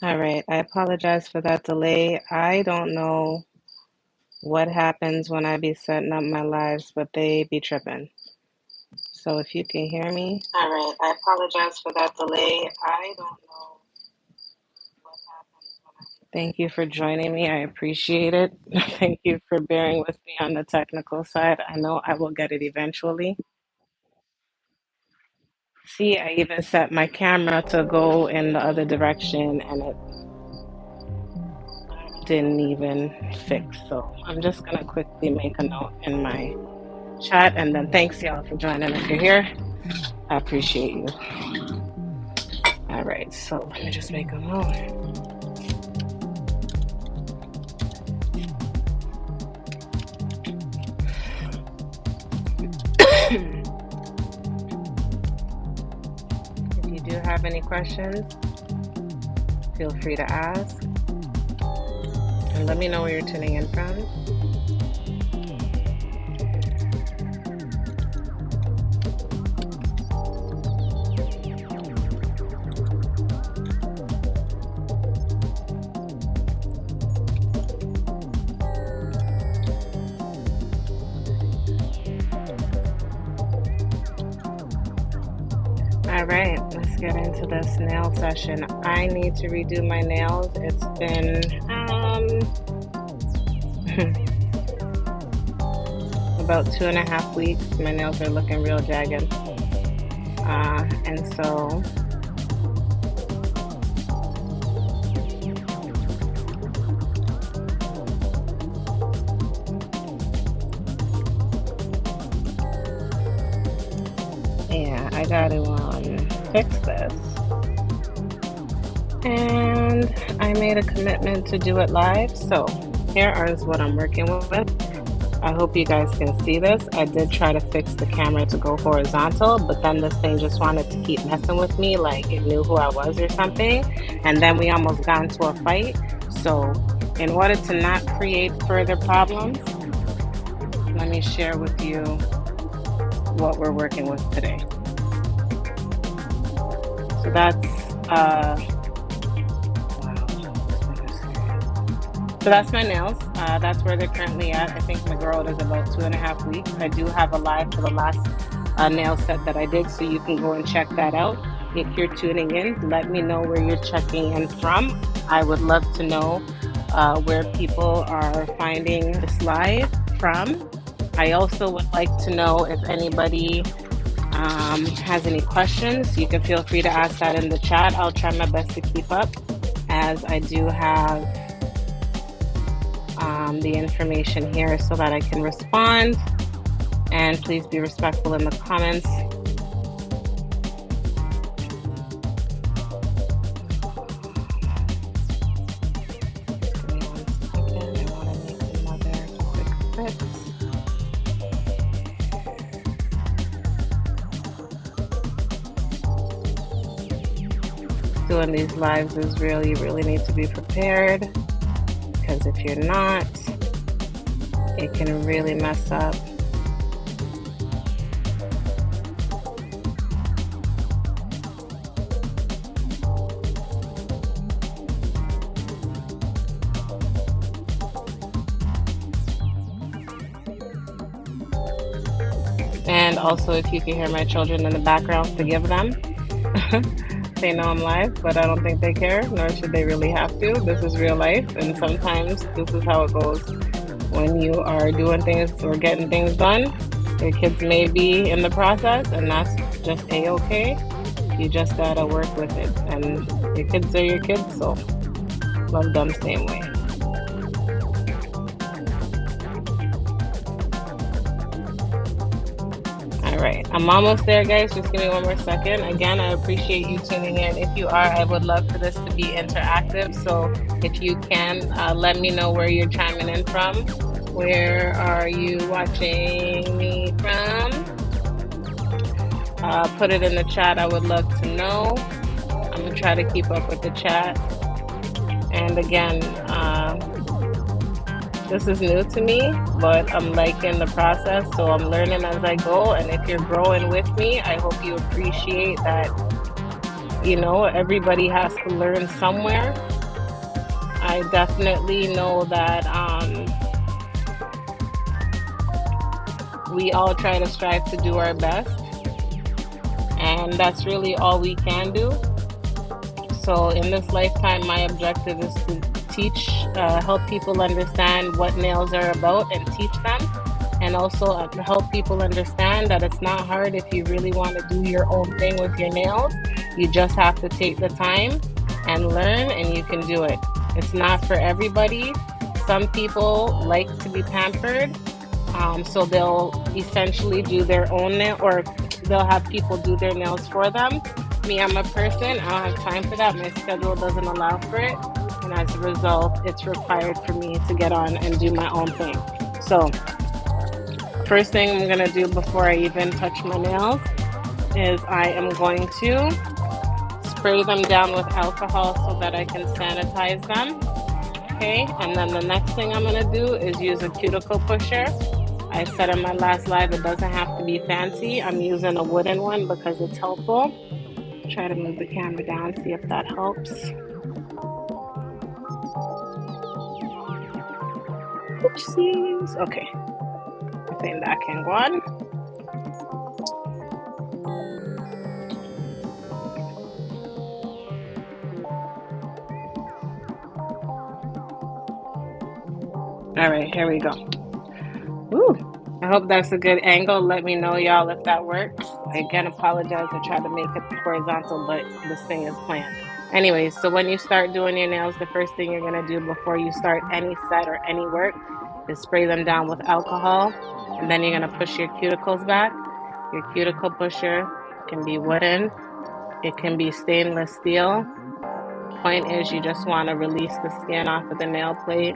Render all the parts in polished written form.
All right, I apologize for that delay. I don't know what happens when I be setting up my lives, but they be tripping. So if you can hear me. All right, I apologize for that delay. I don't know what happens when Thank you for joining me. I appreciate it. Thank you for bearing with me on the technical side. I know I will get it eventually. See, I even set my camera to go in the other direction and it didn't even fix. So I'm just gonna quickly make a note in my chat and then thanks y'all for joining. If you're here, I appreciate you. All right, so let me just make a note. If you do have any questions, feel free to ask and let me know where you're tuning in from. All right, let's get into this nail session. I need to redo my nails. It's been about 2.5 weeks. My nails are looking real jagged. And so yeah, I gotta fix this. And I made a commitment to do it live. So here is what I'm working with. I hope you guys can see this. I did try to fix the camera to go horizontal, but then this thing just wanted to keep messing with me like it knew who I was or something. And then we almost got into a fight. So in order to not create further problems, let me share with you what we're working with today. So that's So that's my nails. That's where they're currently at. I think my girl is about 2.5 weeks. I do have a live for the last nail set that I did, so you can go and check that out. If you're tuning in, let me know where you're checking in from. I would love to know where people are finding this live from. I also would like to know if anybody has any questions. You can feel free to ask that in the chat. I'll try my best to keep up as I do have the information here so that I can respond. And please be respectful in the comments. Give me 1 second. I want to make another quick fix. Doing these lives is real. You really need to be prepared, because if you're not, it can really mess up. And also, if you can hear my children in the background, forgive them. They know I'm live, but I don't think they care, nor should they really have to. This is real life, and sometimes this is how it goes. When you are doing things or getting things done, your kids may be in the process, and that's just a-okay. You just gotta work with it, and your kids are your kids, so love them same way. All right, I'm almost there, guys. Just give me 1 more second. Again, I appreciate you tuning in. If you are, I would love for this to be interactive. So if you can, let me know where you're chiming in from. Where are you watching me from? Put it in the chat. I would love to know. I'm gonna try to keep up with the chat. And again, this is new to me, but I'm liking the process, so I'm learning as I go. And if you're growing with me, I hope you appreciate that Everybody has to learn somewhere. I definitely know that we all try to strive to do our best, and that's really all we can do. So, in this lifetime, my objective is to help people understand what nails are about and teach them, and also help people understand that it's not hard if you really want to do your own thing with your nails. You just have to take the time and learn, and you can do it. It's not for everybody. Some people like to be pampered, so they'll essentially do their own nail, or they'll have people do their nails for them. Me, I'm a person, I don't have time for that. My schedule doesn't allow for it. And as a result, it's required for me to get on and do my own thing. So, first thing I'm going to do before I even touch my nails is I am going to spray them down with alcohol so that I can sanitize them. Okay, and then the next thing I'm going to do is use a cuticle pusher. I said in my last live, it doesn't have to be fancy. I'm using a wooden one because it's helpful. Try to move the camera down, see if that helps. Oopsies. Okay, I think that can go on. All right, here we go. Ooh, I hope that's a good angle. Let me know, y'all, if that works. I again apologize. I tried to make it horizontal, but this thing is planned. Anyways, so when you start doing your nails, the first thing you're going to do before you start any set or any work is spray them down with alcohol. And then you're going to push your cuticles back. Your cuticle pusher can be wooden, it can be stainless steel. Point is, you just want to release the skin off of the nail plate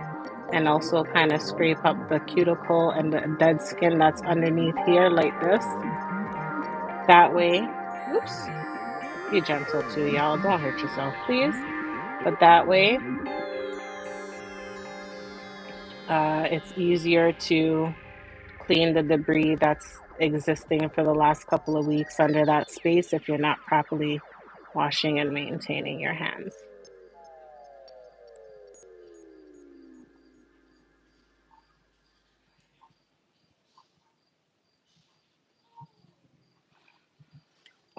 and also kind of scrape up the cuticle and the dead skin that's underneath here like this. That way, oops, be gentle too, y'all. Don't hurt yourself, please. But that way, it's easier to clean the debris that's existing for the last couple of weeks under that space if you're not properly washing and maintaining your hands.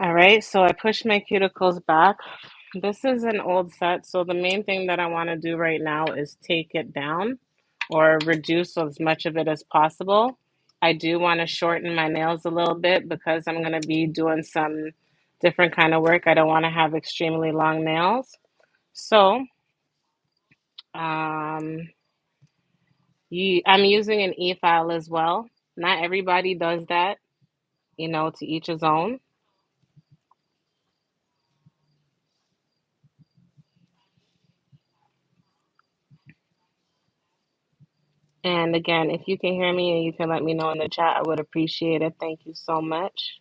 All right, so I pushed my cuticles back. This is an old set, so the main thing that I want to do right now is take it down or reduce as much of it as possible. I do want to shorten my nails a little bit because I'm going to be doing some different kind of work. I don't want to have extremely long nails. So, um, I'm using an e-file as well. Not everybody does that, to each his own. And again, if you can hear me and you can let me know in the chat, I would appreciate it. Thank you so much.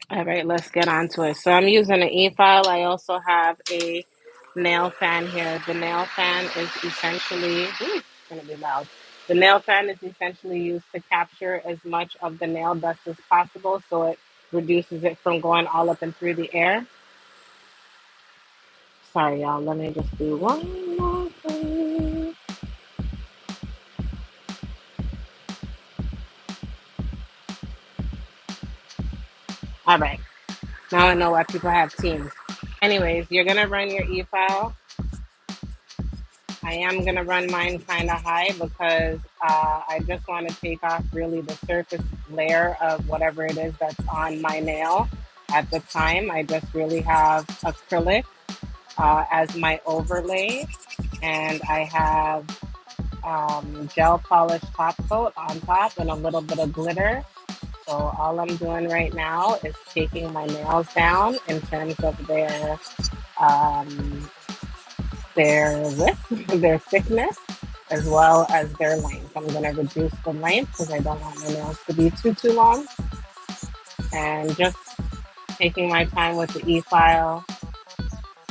All right, let's get on to it. So I'm using an e-file. I also have a nail fan here. The nail fan is essentially, it's gonna be loud. The nail fan is essentially used to capture as much of the nail dust as possible, so it reduces it from going all up and through the air. Sorry, y'all. Let me just do one more thing. All right. Now I know why people have teams. Anyways, you're gonna run your e-file. I am gonna run mine kind of high because I just want to take off really the surface layer of whatever it is that's on my nail. At the time, I just really have acrylic as my overlay, and I have gel polish top coat on top and a little bit of glitter. So all I'm doing right now is taking my nails down in terms of um, their width, their thickness, as well as their length. I'm going to reduce the length because I don't want my nails to be too long. And just taking my time with the e-file,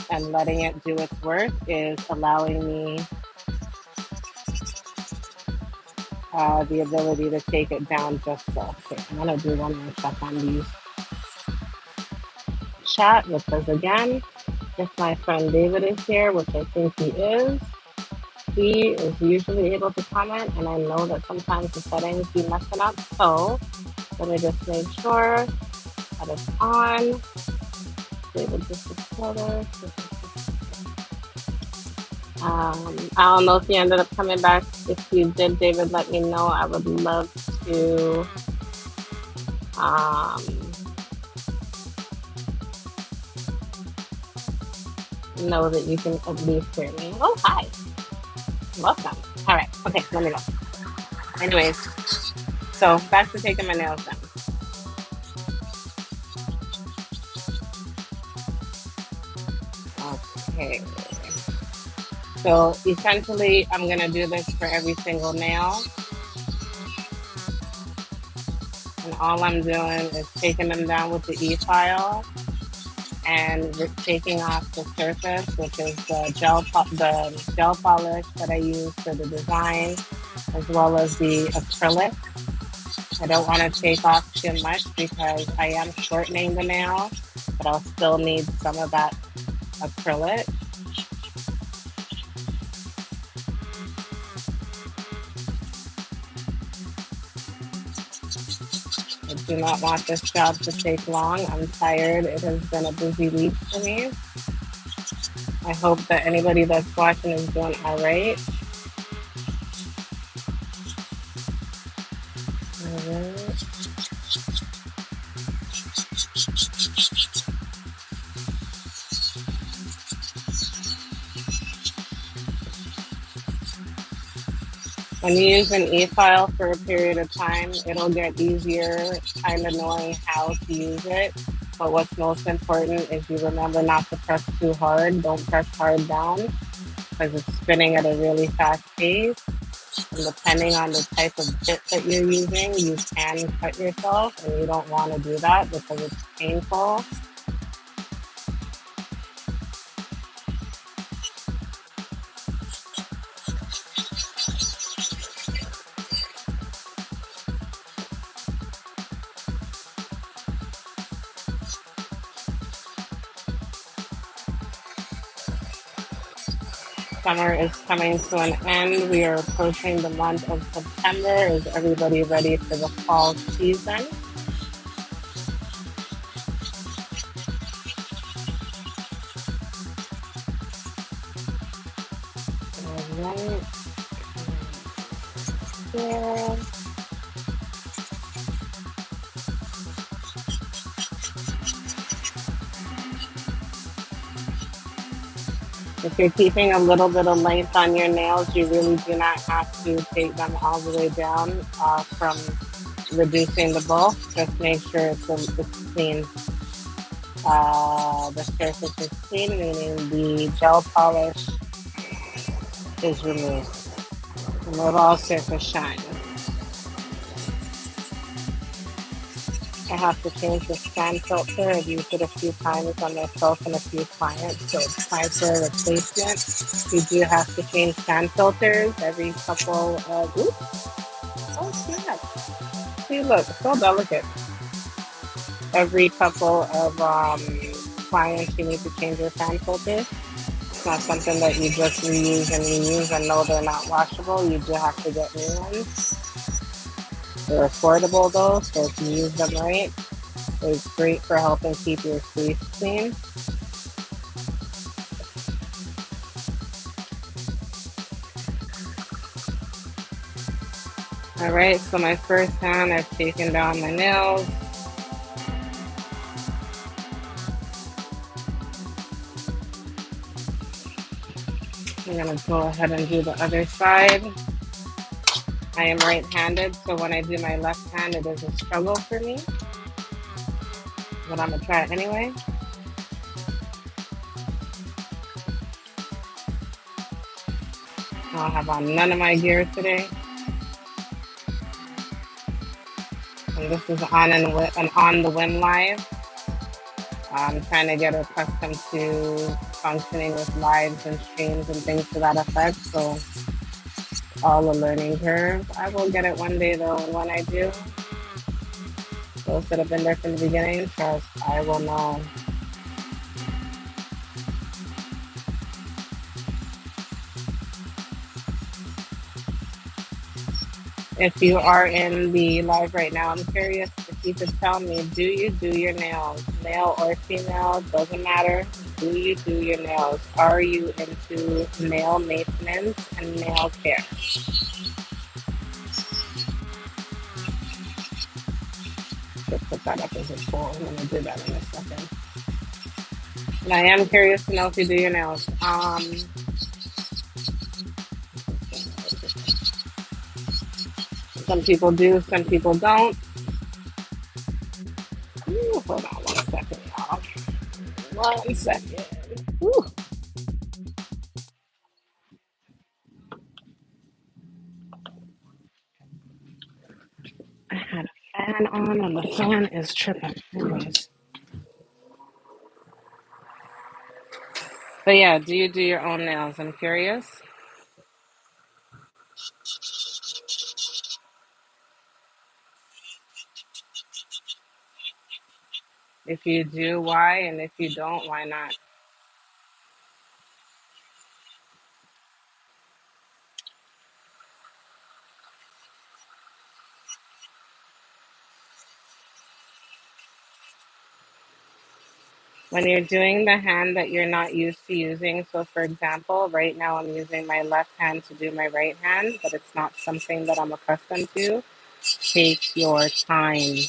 and letting it do its work is allowing me the ability to take it down just so. Okay, I'm gonna do one more check on these chat because again, if my friend David is here, which I think he is usually able to comment, and I know that sometimes the settings be messing up. So let me just make sure that it's on. David just exploded. I don't know if you ended up coming back. If you did, David, let me know. I would love to um, know that you can at least hear me. Oh, hi. Welcome. All right. Okay, let me know. Anyways, so back to taking my nails done. Okay. So essentially, I'm going to do this for every single nail. And all I'm doing is taking them down with the e-file and just taking off the surface, which is the gel polish that I use for the design, as well as the acrylic. I don't want to take off too much because I am shortening the nail, but I'll still need some of that acrylic. I do not want this job to take long. I'm tired. It has been a busy week for me. I hope that anybody that's watching is doing all right. All right. When you use an e-file for a period of time, it'll get easier kind of knowing how to use it. But what's most important is you remember not to press too hard. Don't press hard down because it's spinning at a really fast pace. And depending on the type of bit that you're using, you can cut yourself, and you don't want to do that because it's painful. Summer is coming to an end. We are approaching the month of September. Is everybody ready for the fall season? All right. Here. If you're keeping a little bit of length on your nails, you really do not have to take them all the way down from reducing the bulk. Just make sure it's clean. The surface is clean, meaning the gel polish is removed. Remove all surface shine. I have to change the scan filter. I've used it a few times on myself and a few clients, so it's time for a replacement. You do have to change scan filters every couple of, oops, oh snap. See, look, it's so delicate. Every couple of clients, you need to change your scan filter. It's not something that you just reuse and know they're not washable. You do have to get new ones. They're affordable though, so if you use them right, it's great for helping keep your crease clean. All right, so my first hand, I've taken down my nails. I'm gonna go ahead and do the other side. I am right-handed, so when I do my left hand, it is a struggle for me. But I'm gonna try it anyway. I have on none of my gear today. And this is an on the whim live. I'm trying to get accustomed to functioning with lives and streams and things to that effect. So all a learning curve. I will get it one day though, and when I do, those that have been there from the beginning, trust, I will know. If you are in the live right now, I'm curious if you could tell me, do you do your nails? Male or female, doesn't matter. Do you do your nails? Are you into nail maintenance and nail care? Should put that up as a poll. I'm gonna do that in a second. And I am curious to know if you do your nails. Some people do, some people don't. Ooh, hold on one second, y'all. 1 second. Ooh, I had a fan on and the fan is tripping. Anyways. But yeah, do you do your own nails? I'm curious. If you do, why? And if you don't, why not? When you're doing the hand that you're not used to using, so for example, right now I'm using my left hand to do my right hand, but it's not something that I'm accustomed to. Take your time.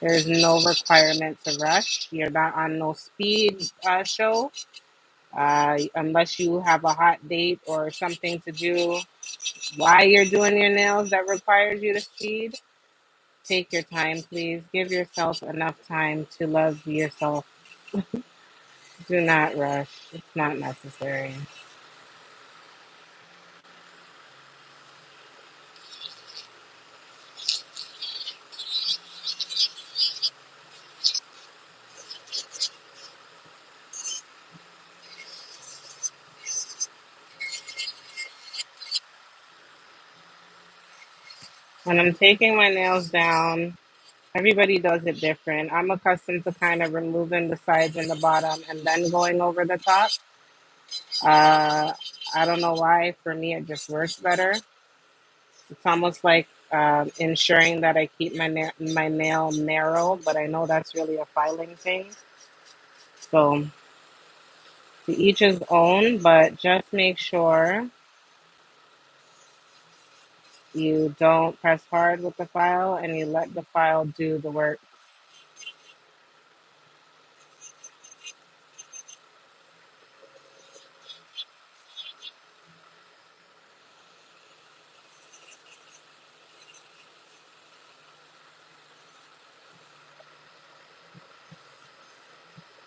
There's no requirement to rush. You're not on no speed show. Unless you have a hot date or something to do while you're doing your nails that requires you to speed, take your time, please. Give yourself enough time to love yourself. Do not rush. It's not necessary. When I'm taking my nails down, everybody does it different. I'm accustomed to kind of removing the sides and the bottom and then going over the top. Uh, I don't know why. For me, it just works better. It's almost like ensuring that I keep my nail narrow, but I know that's really a filing thing. So to each his own, but just make sure you don't press hard with the file and you let the file do the work.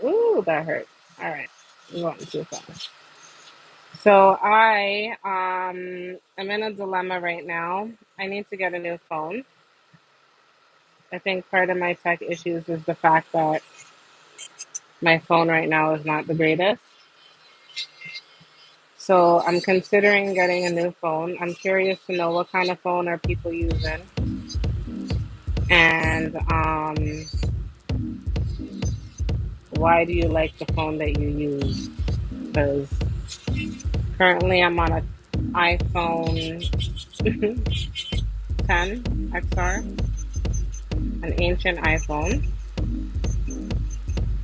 Ooh, that hurt. All right, I'm going too fast. So am in a dilemma right now. I need to get a new phone. I think part of my tech issues is the fact that my phone right now is not the greatest. So I'm considering getting a new phone. I'm curious to know what kind of phone are people using, and why do you like the phone that you use? Because currently I'm on an iPhone 10 XR, an ancient iPhone,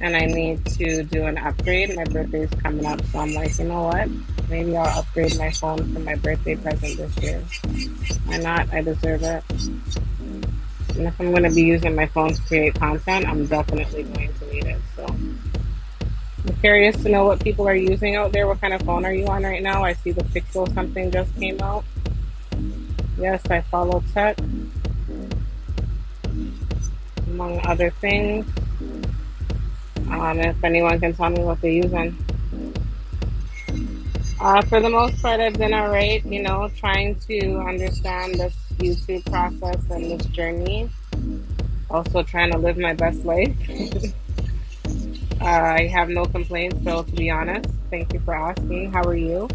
and I need to do an upgrade. My birthday is coming up, so I'm like, you know what? Maybe I'll upgrade my phone for my birthday present this year. Why not? I deserve it. And if I'm going to be using my phone to create content, I'm definitely going to need it. So I'm curious to know what people are using out there. What kind of phone are you on right now? I see the Pixel something just came out. Yes, I follow tech, among other things. If anyone can tell me what they're using. For the most part, I've been alright, trying to understand this YouTube process and this journey. Also, trying to live my best life. I have no complaints, so to be honest, thank you for asking. How are you?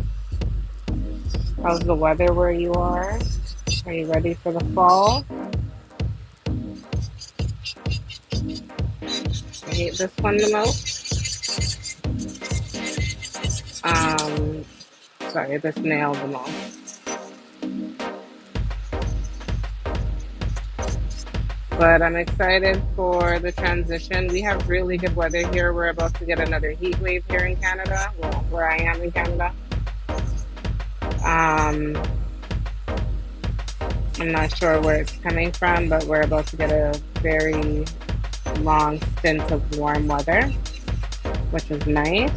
How's the weather where you are? Are you ready for the fall? I hate this one the most. Um, Sorry, this nail the most. But I'm excited for the transition. We have really good weather here. We're about to get another heat wave here in Canada. Well, where I am in Canada. Um, I'm not sure where it's coming from, but we're about to get a very long stint of warm weather, which is nice.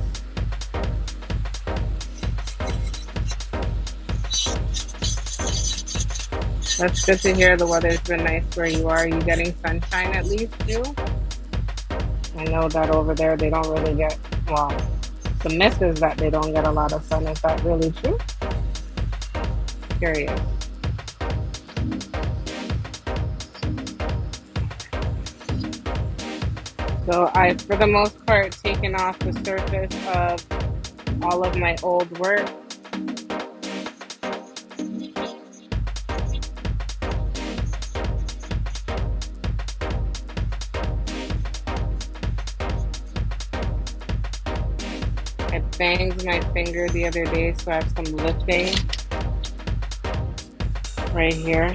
That's good to hear. The weather's been nice where you are. Are you getting sunshine at least too? I know that over there they don't really get, well, the myth is that they don't get a lot of sun. Is that really true? Curious. So I've, for the most part, taken off the surface of all of my old work. I banged my finger the other day, so I have some lifting right here.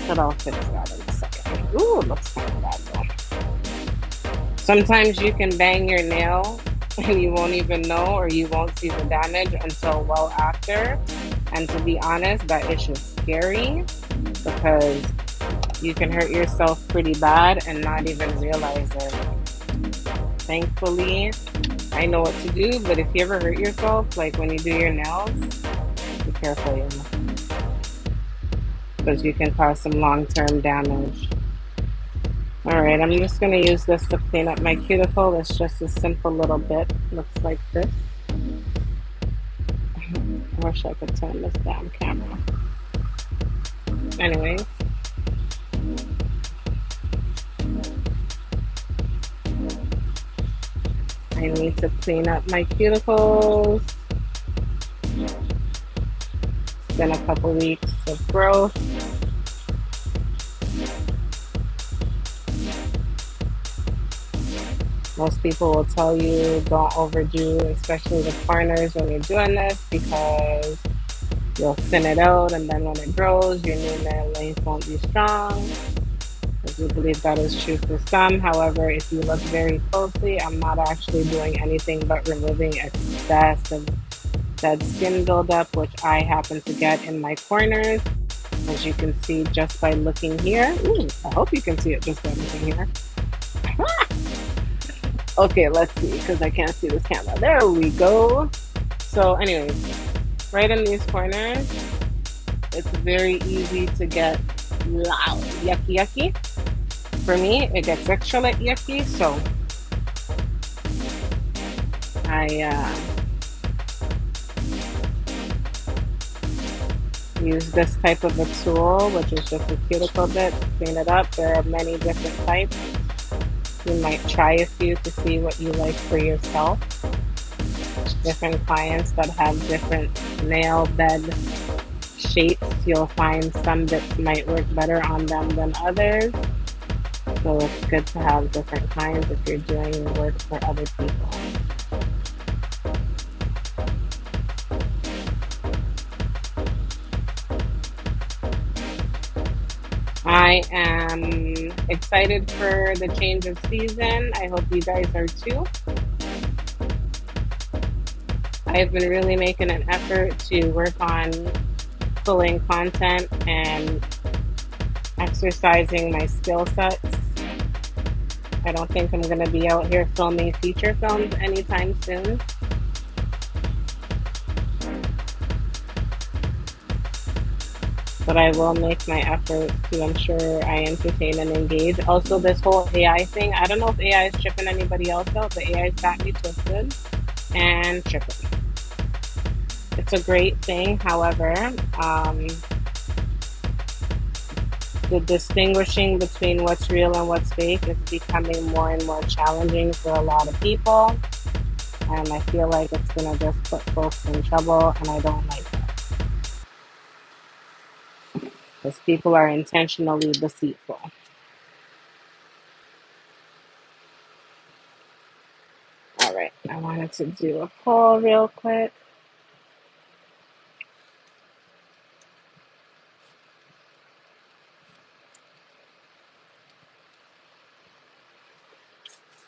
But I'll fix that in a second. Ooh, it looks kind of bad though. Sometimes you can bang your nail and you won't even know, or you won't see the damage until well after. And to be honest, that is just scary because you can hurt yourself pretty bad and not even realize it. Thankfully, I know what to do, but if you ever hurt yourself, like when you do your nails, be careful, you know, because you can cause some long-term damage. All right, I'm just going to use this to clean up my cuticle. It's just a simple little bit. Looks like this. I wish I could turn this damn camera. Anyway, I need to clean up my cuticles. It's been a couple weeks of growth. Most people will tell you don't overdo, especially the corners when you're doing this, because you'll thin it out, and then when it grows, your new nail length won't be strong. I do believe that is true for some. However, if you look very closely, I'm not actually doing anything but removing excessive dead skin buildup, which I happen to get in my corners, as you can see just by looking here. Ooh, I hope you can see it just by looking here. Okay, let's see, because I can't see this camera. There we go. So anyways, right in these corners, it's very easy to get loud, yucky, yucky. For me, it gets extra yucky, so I use this type of a tool, which is just a cuticle bit, to clean it up. There are many different types. You might try a few to see what you like for yourself. Different clients that have different nail bed shapes, you'll find some bits might work better on them than others. So it's good to have different kinds if you're doing work for other people. I am excited for the change of season. I hope you guys are too. I've been really making an effort to work on pulling content and exercising my skill sets. I don't think I'm going to be out here filming feature films anytime soon. But I will make my effort to ensure I entertain and engage. Also, this whole AI thing, I don't know if AI is tripping anybody else out, but AI has got me twisted and tripping. It's a great thing. However, the distinguishing between what's real and what's fake is becoming more and more challenging for a lot of people. And I feel like it's gonna just put folks in trouble, and I don't like that because people are intentionally deceitful. All right, I wanted to do a poll real quick.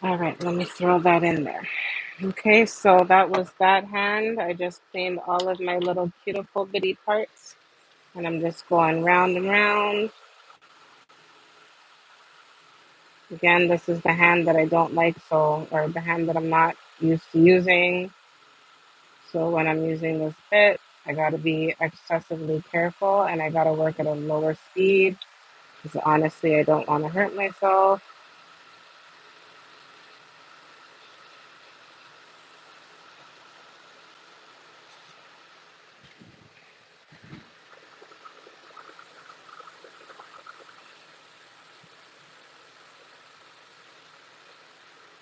All right, let me throw that in there. Okay, so that was that hand. I just cleaned all of my little cuticle bitty parts, and I'm just going round and round. Again, this is the hand that I don't like, so, or the hand that I'm not used to using. So when I'm using this bit, I gotta be excessively careful and I gotta work at a lower speed because honestly, I don't want to hurt myself.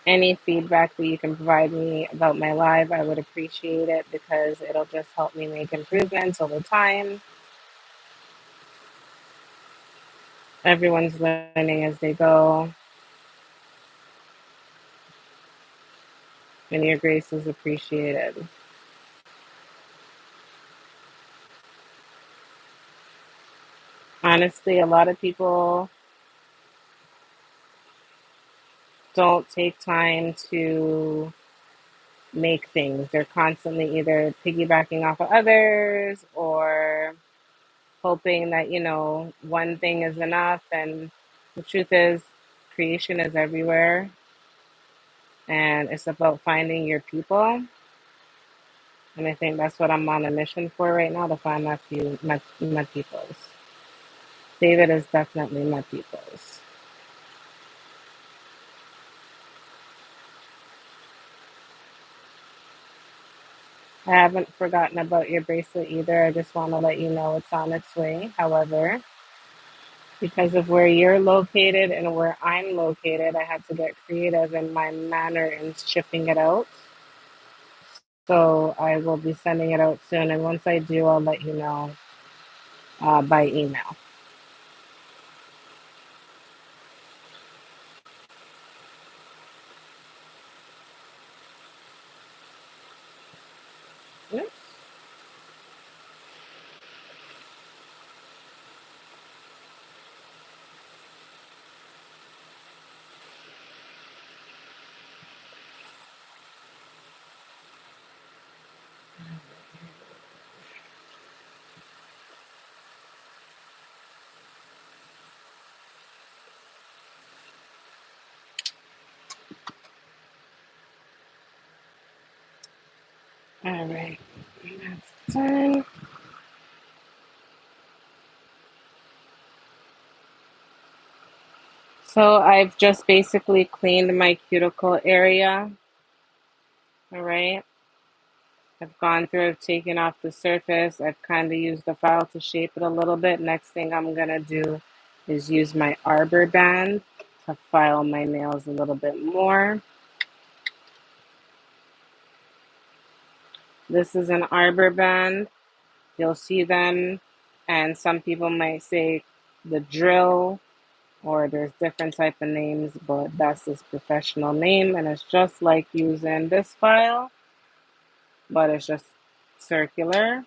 Any feedback that you can provide me about my live, I would appreciate it because it'll just help me make improvements over time. Everyone's learning as they go, and your grace is appreciated. Honestly, a lot of people don't take time to make things. They're constantly either piggybacking off of others or hoping that, one thing is enough. And the truth is, creation is everywhere. And it's about finding your people. And I think that's what I'm on a mission for right now, to find my peoples. David is definitely my peoples. I haven't forgotten about your bracelet either. I just want to let you know it's on its way. However, because of where you're located and where I'm located, I had to get creative in my manner in shipping it out. So I will be sending it out soon. And once I do, I'll let you know by email. Yep. All right. That's done. So I've just basically cleaned my cuticle area. All right. I've gone through, I've taken off the surface. I've kind of used the file to shape it a little bit. Next thing I'm going to do is use my arbor band to file my nails a little bit more. This is an arbor band. You'll see them, and some people might say the drill, or there's different type of names, but that's his professional name, and it's just like using this file, but it's just circular.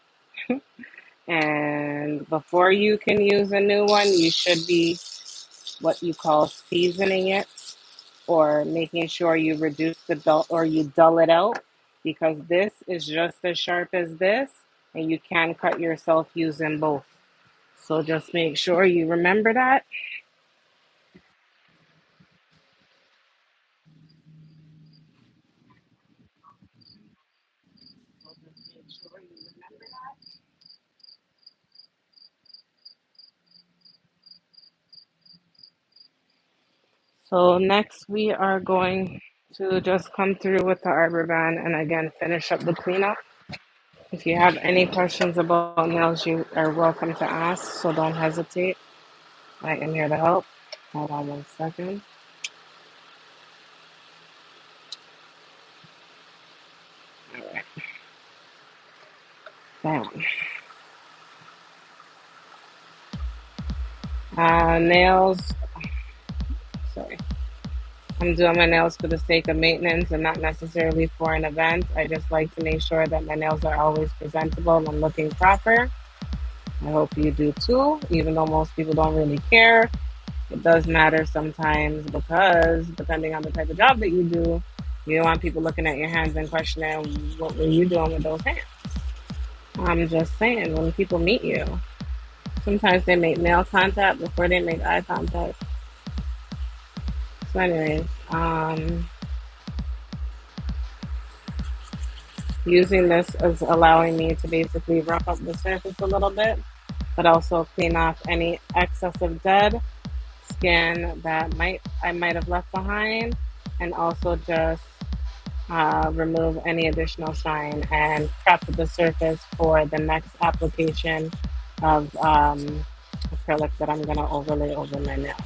And before you can use a new one, you should be what you call seasoning it, or making sure you reduce the dull, or you dull it out, because this is just as sharp as this, and you can cut yourself using both. So just make sure you remember that. So next we are going to just come through with the arbor band and again finish up the cleanup. If you have any questions about nails, you are welcome to ask, so don't hesitate. I am here to help. Hold on 1 second. All right. Bam. Nails. Sorry. I'm doing my nails for the sake of maintenance and not necessarily for an event. I just like to make sure that my nails are always presentable and looking proper. I hope you do too, even though most people don't really care. It does matter sometimes because depending on the type of job that you do, you don't want people looking at your hands and questioning what were you doing with those hands. I'm just saying, when people meet you, sometimes they make nail contact before they make eye contact. So, anyways, using this is allowing me to basically rough up the surface a little bit, but also clean off any excessive dead skin that I might have left behind, and also just remove any additional shine and prep the surface for the next application of acrylic that I'm gonna overlay over my nails.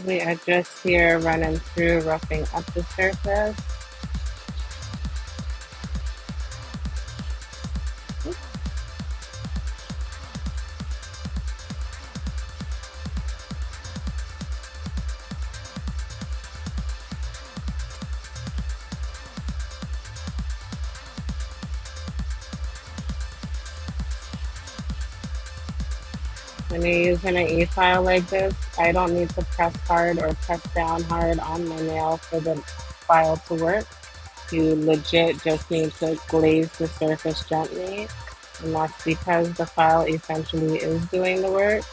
We are just here running through, roughing up the surface. When you're using an e-file like this, I don't need to press hard or press down hard on my nail for the file to work. You legit just need to glaze the surface gently, and that's because the file essentially is doing the work.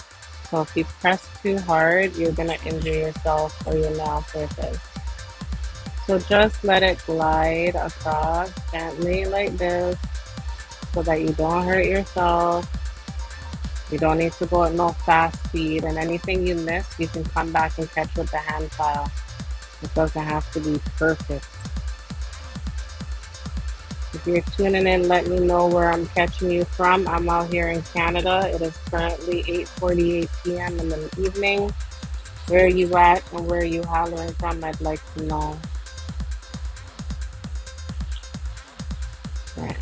So if you press too hard, you're gonna injure yourself or your nail surface. So just let it glide across gently like this so that you don't hurt yourself. You don't need to go at no fast speed, and anything you miss, you can come back and catch with the hand file. It doesn't have to be perfect. If you're tuning in, let me know where I'm catching you from. I'm out here in Canada. It is currently 8:48 p.m. in the evening. Where are you at and where are you hollering from? I'd like to know. Right.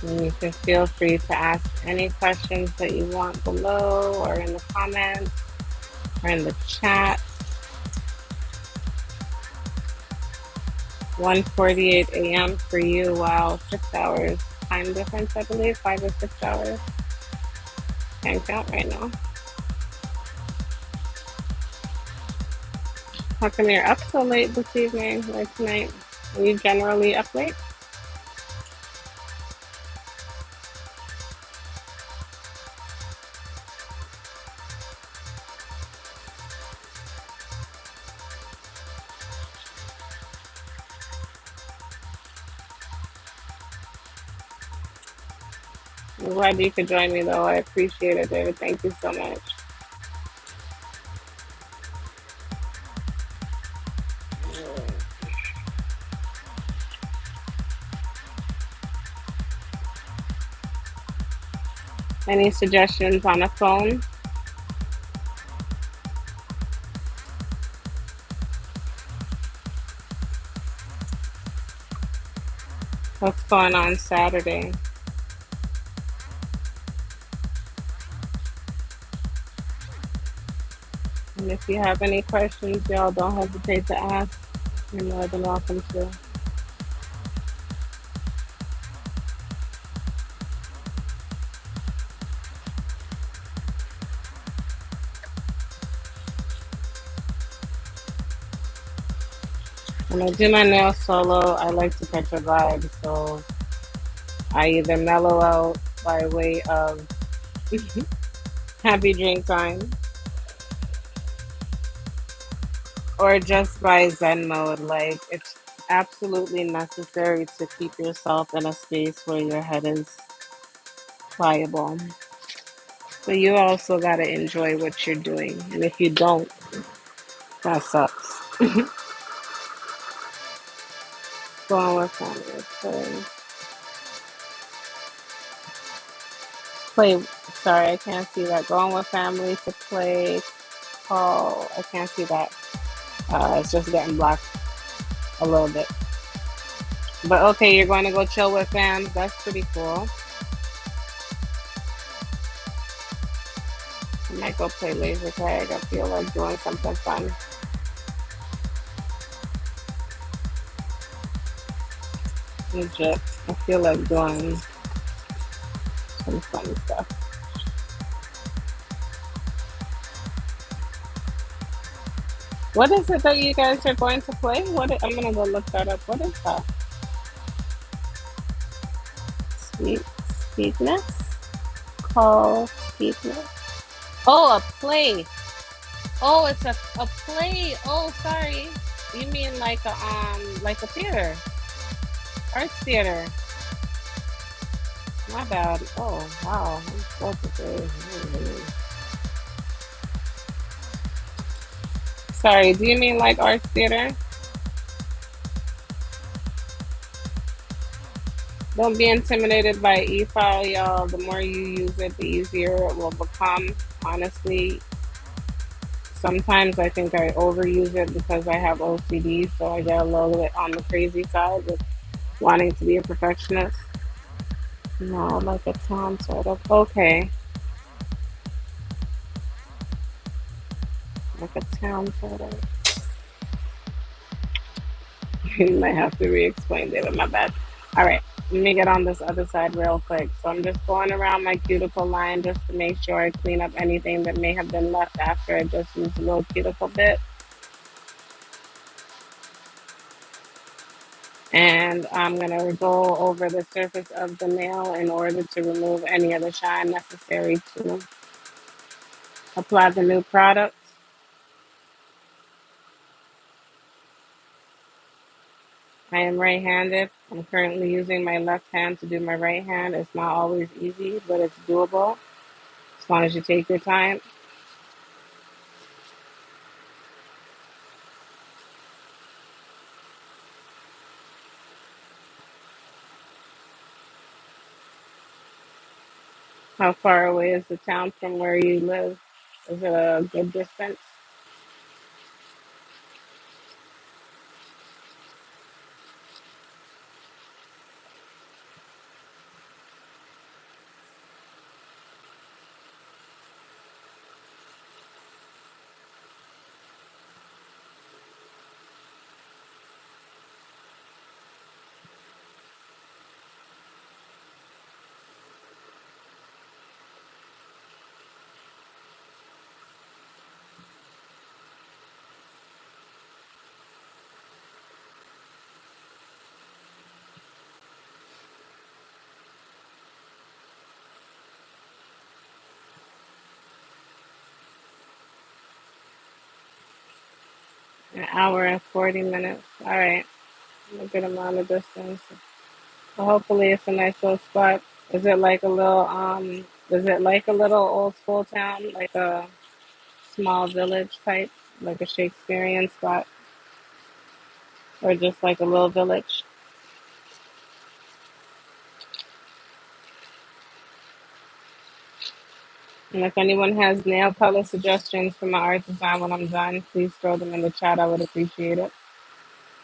And you can feel free to ask any questions that you want below or in the comments or in the chat. 1:48 a.m. for you. Wow, 6 hours time difference, I believe, 5 or 6 hours. Can't count right now. How come you're up so late this evening or tonight? Are you generally up late? I'm glad you could join me though. I appreciate it, David. Thank you so much. Any suggestions on a phone? What's going on Saturday? And if you have any questions, y'all don't hesitate to ask. You're more than welcome to. When I do my nails solo, I like to catch a vibe. So I either mellow out by way of happy drink time or just by Zen mode. Like it's absolutely necessary to keep yourself in a space where your head is pliable. But you also got to enjoy what you're doing. And if you don't, that sucks. Going with family. Sorry, I can't see that. Going with family to play call. I can't see that. It's just getting blocked a little bit. But okay, you're going to go chill with fam. That's pretty cool. I might go play laser tag. I feel like doing something fun. Legit. I feel like doing some fun stuff. What is it that you guys are going to play? I'm gonna go look that up. What is that? Sweet sweetness? Call sweetness? Oh, a play. Oh, it's a play. Oh, sorry. You mean like a theater, arts theater. My bad. Oh, wow. I'm supposed to say. Sorry. Do you mean like arts theater? Don't be intimidated by e-file, y'all. The more you use it, the easier it will become. Honestly, sometimes I think I overuse it because I have OCD, so I get a little bit on the crazy side with wanting to be a perfectionist. No, like a town sort of. Okay, like a town sort of. You might have to re-explain it. My bad. All right, let me get on this other side real quick. So I'm just going around my cuticle line just to make sure I clean up anything that may have been left after I just used a little cuticle bit. And I'm gonna go over the surface of the nail in order to remove any of the shine necessary to apply the new product. I am right-handed. I'm currently using my left hand to do my right hand. It's not always easy, but it's doable as long as you take your time. How far away is the town from where you live? Is it a good distance? An hour and 40 minutes. All right, a good amount of distance. So hopefully it's a nice little spot. Is it like a little is it like a little old school town, like a small village type, like a Shakespearean spot, or just like a little village? And if anyone has nail color suggestions for my art design when I'm done, please throw them in the chat. I would appreciate it.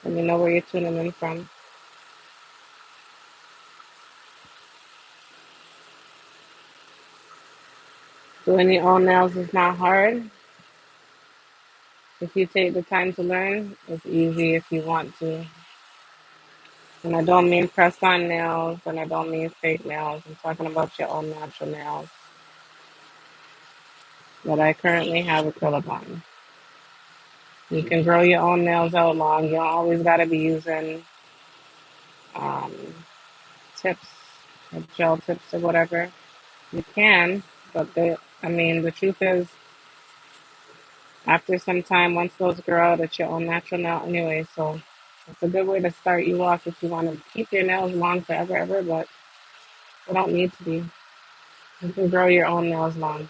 Let me know where you're tuning in from. Doing your own nails is not hard. If you take the time to learn, it's easy if you want to. And I don't mean press on nails and I don't mean fake nails. I'm talking about your own natural nails that I currently have acrylic on. You can grow your own nails out long. You don't always got to be using um, tips or gel tips or whatever. You can, but I mean, the truth is, after some time, once those grow out, it's your own natural nail anyway. So it's a good way to start you off if you want to keep your nails long forever, ever, but they don't need to be. You can grow your own nails long.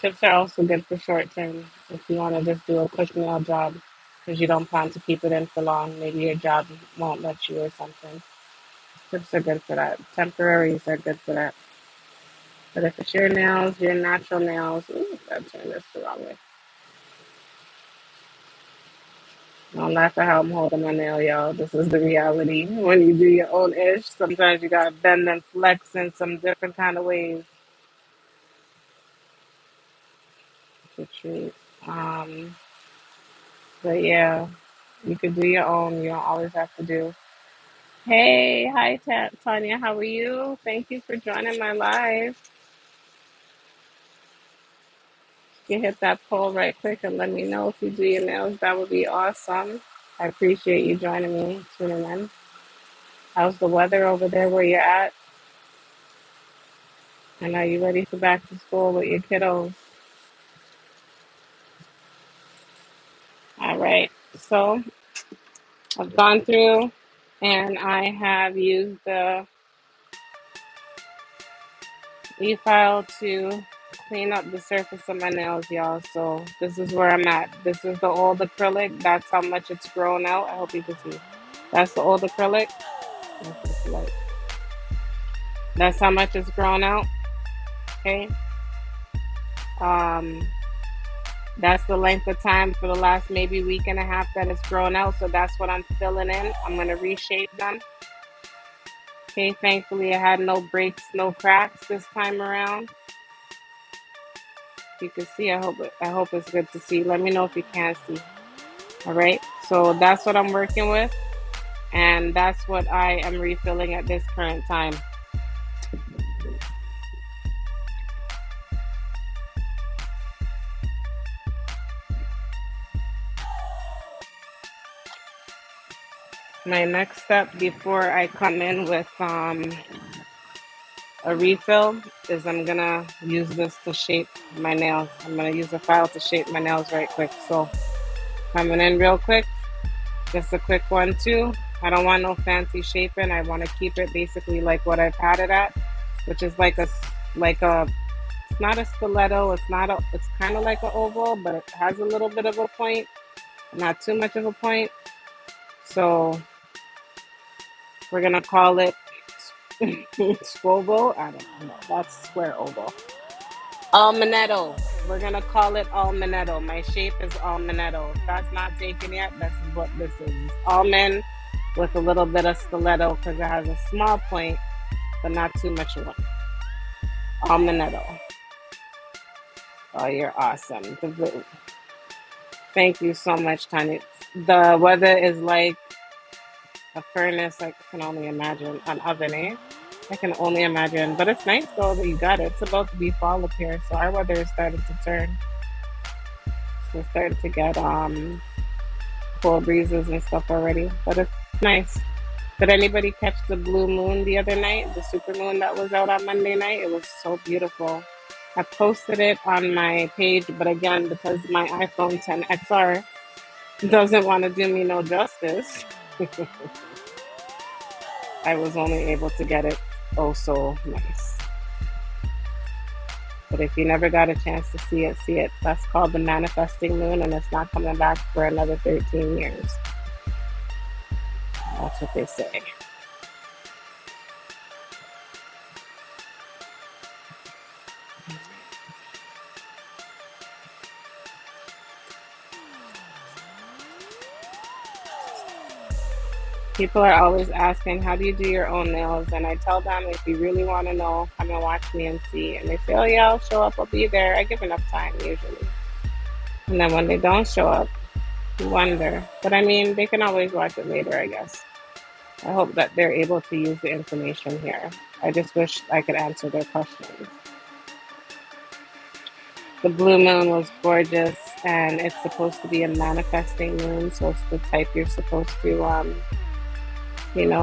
Tips are also good for short term if you want to just do a quick nail job because you don't plan to keep it in for long. Maybe your job won't let you or something. Tips are good for that. Temporaries are good for that. But if it's your nails, your natural nails, ooh, I turned this the wrong way. Don't laugh at how I'm holding my nail, y'all. This is the reality. When you do your own ish, sometimes you gotta bend and flex in some different kind of ways to treat. Um, but yeah, you could do your own. You don't always have to do. Hey, hi, Tanya. How are you? Thank you for joining my live. You hit that poll right quick and let me know if you do your nails. That would be awesome. I appreciate you joining me, tuning in. How's the weather over there where you're at? And are you ready for back to school with your kiddos? All right. So I've gone through and I have used the e-file to clean up the surface of my nails, y'all. So this is where I'm at. This is the old acrylic. That's how much it's grown out. I hope you can see. That's the old acrylic. That's how much it's grown out. Okay. Um, that's the length of time for the last maybe week and a half that it's grown out. So that's what I'm filling in. I'm gonna reshape them. Okay, thankfully I had no breaks, no cracks this time around. You can see, I hope it's good to see. Let me know if you can't see. All right. So that's what I'm working with, and that's what I am refilling at this current time. My next step before I come in with a refill is I'm gonna use this to shape my nails. I'm gonna use a file to shape my nails right quick. So coming in real quick, just a quick one too. I don't want no fancy shaping. I want to keep it basically like what I've had it at, which is like a it's not a stiletto. It's kind of like an oval, but it has a little bit of a point, not too much of a point. So we're gonna call it squovo. I don't know. That's square oval. Almanetto. We're gonna call it almanetto. My shape is almanetto. If that's not taken yet, this is what this is. It's almond with a little bit of stiletto because it has a small point, but not too much of one. Almanetto. Oh, you're awesome. Thank you so much, Tanya. The weather is like a furnace. I can only imagine an oven, eh? I can only imagine. But it's nice though that you got it. It's about to be fall up here, so our weather is starting to turn. We're starting to get cold breezes and stuff already. But it's nice. Did anybody catch the blue moon the other night? The super moon that was out on Monday night? It was so beautiful. I posted it on my page, but again, because my iPhone 10 XR doesn't want to do me no justice, I was only able to get it oh so nice. But if you never got a chance to see it, see it. That's called the manifesting moon, and it's not coming back for another 13 years. That's what they say. People are always asking, how do you do your own nails? And I tell them, if you really want to know, come and watch me and see. And they say, oh, yeah, I'll show up, I'll be there. I give enough time usually. And then when they don't show up, you wonder. But I mean, they can always watch it later, I guess. I hope that they're able to use the information here. I just wish I could answer their questions. The blue moon was gorgeous. and it's supposed to be a manifesting moon, so it's the type you're supposed to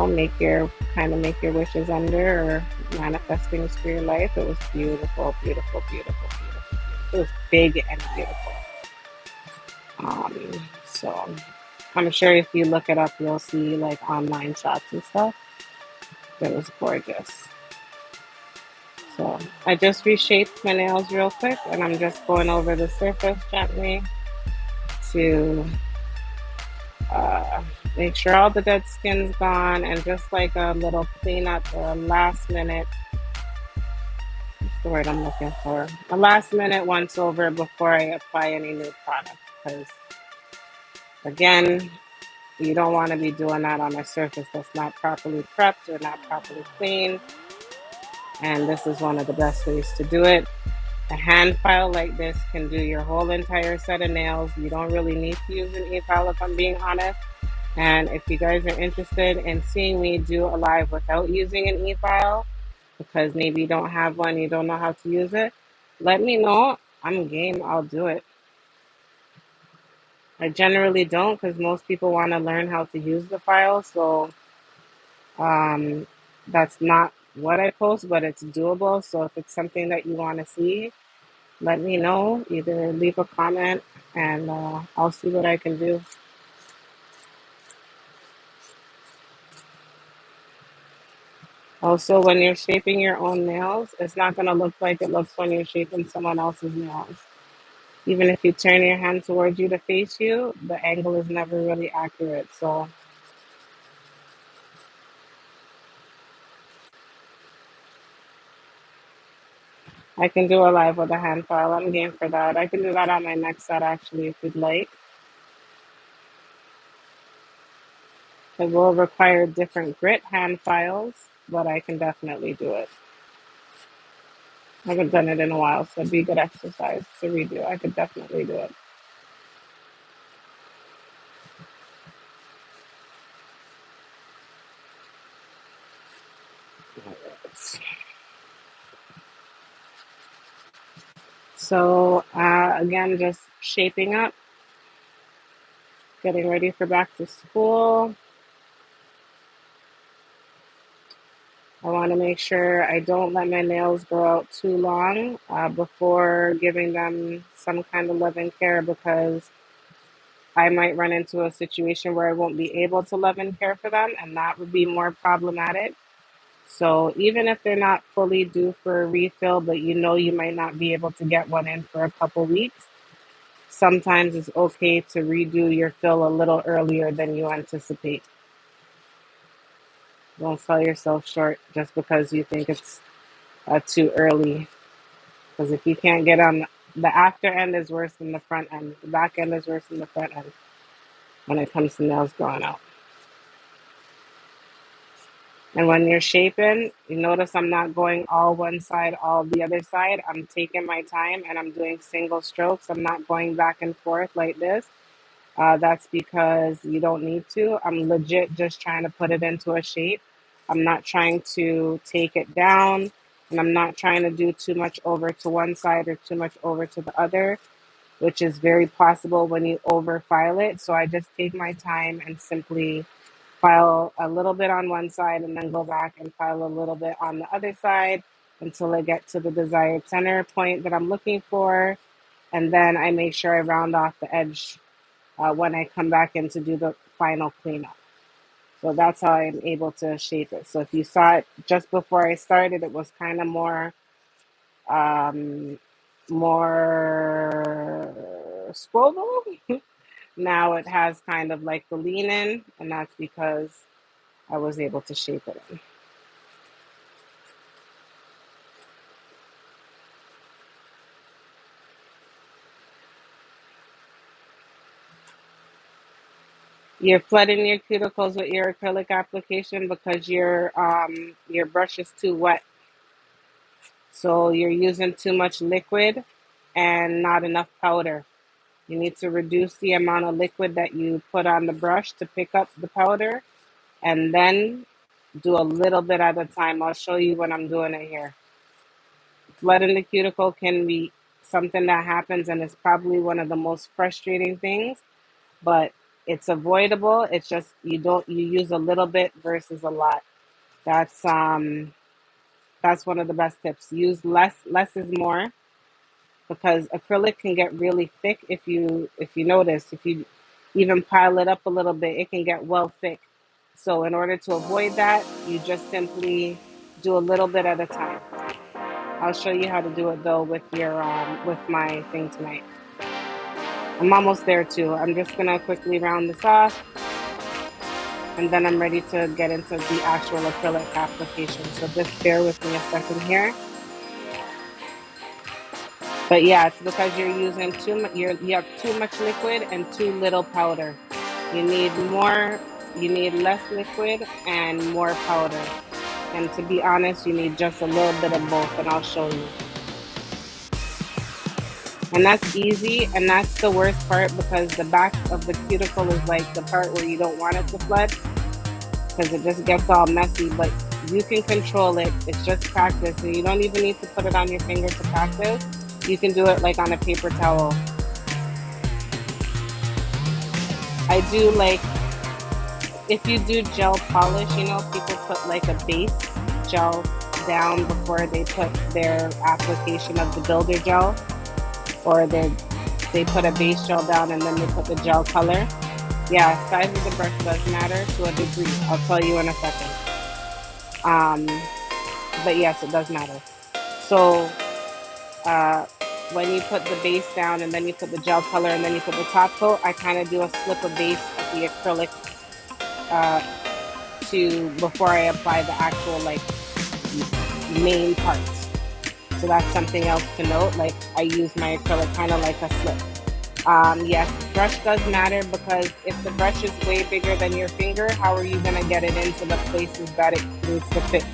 make your make your wishes under, or manifest things for your life. It was beautiful, beautiful, beautiful, beautiful. It was big and beautiful. So I'm sure if you look it up, you'll see like online shots and stuff. It was gorgeous. So I just reshaped my nails real quick, and I'm just going over the surface gently to uh, make sure all the dead skin's gone, and just like a little cleanup, a last minute, what's the word I'm looking for? A last minute once over before I apply any new product. Because again, you don't want to be doing that on a surface that's not properly prepped or not properly cleaned. And this is one of the best ways to do it. A hand file like this can do your whole entire set of nails. You don't really need to use an e-file if I'm being honest. And if you guys are interested in seeing me do a live without using an e-file, because maybe you don't have one, you don't know how to use it, let me know. I'm game, I'll do it. I generally don't, because most people want to learn how to use the file, so um, that's not what I post, but it's doable. So if it's something that you want to see, let me know. Either leave a comment, and I'll see what I can do. Also, when you're shaping your own nails, it's not going to look like it looks when you're shaping someone else's nails. Even if you turn your hand towards you to face you, the angle is never really accurate. So I can do a live with a hand file. I'm game for that. I can do that on my next set actually, if you'd like. It will require different grit hand files, but I can definitely do it. I haven't done it in a while, so it'd be a good exercise to redo. I could definitely do it. So again, just shaping up, getting ready for back to school. I want to make sure I don't let my nails grow out too long before giving them some kind of love and care, because I might run into a situation where I won't be able to love and care for them, and that would be more problematic. So even if they're not fully due for a refill, but you might not be able to get one in for a couple weeks, sometimes it's okay to redo your fill a little earlier than you anticipate. Don't sell yourself short just because you think it's too early. Because if you can't get on the after end is worse than the front end. The back end is worse than the front end when it comes to nails growing out. And when you're shaping, you notice I'm not going all one side, all the other side. I'm taking my time and I'm doing single strokes. I'm not going back and forth like this. That's because you don't need to. I'm legit just trying to put it into a shape. I'm not trying to take it down, and I'm not trying to do too much over to one side or too much over to the other, which is very possible when you over file it. So I just take my time and simply file a little bit on one side and then go back and file a little bit on the other side until I get to the desired center point that I'm looking for. And then I make sure I round off the edge when I come back in to do the final cleanup. So that's how I'm able to shape it. So if you saw it just before I started, it was kind of um, more squoval. Now it has kind of like the lean in, and that's because I was able to shape it in. You're flooding your cuticles with your acrylic application because your brush is too wet. So you're using too much liquid and not enough powder. You need to reduce the amount of liquid that you put on the brush to pick up the powder, and then do a little bit at a time. I'll show you when I'm doing it here. Flooding the cuticle can be something that happens, and it's probably one of the most frustrating things, but it's avoidable. It's just you use a little bit versus a lot. That's um that's one of the best tips. Use less. Less is more, because acrylic can get really thick if you notice, if you even pile it up a little bit, it can get well thick. So in order to avoid that, you just simply do a little bit at a time. I'll show you how to do it though with your with my thing tonight. I'm almost there too. I'm just gonna quickly round this off, and then I'm ready to get into the actual acrylic application. So just bear with me a second here. But yeah, it's because you're using too much. You have too much liquid and too little powder. You need more. You need less liquid and more powder. And to be honest, you need just a little bit of both, and I'll show you. And that's easy, and that's the worst part, because the back of the cuticle is like the part where you don't want it to flood, because it just gets all messy. But you can control it. It's just practice, and you don't even need to put it on your finger to practice. You can do it like on a paper towel. I do like, if you do gel polish, people put like a base gel down before they put their application of the builder gel, or they put a base gel down and then they put the gel color. Yeah, size of the brush does matter to a degree. I'll tell you in a second. Um, but yes, it does matter. So uh, when you put the base down and then you put the gel color and then you put the top coat, I kind of do a slip of base of the acrylic uh, to before I apply the actual like main parts. So that's something else to note. Like, I use my acrylic kind of like a slip. Yes, brush does matter, because if the brush is way bigger than your finger, how are you going to get it into the places that it needs to fit?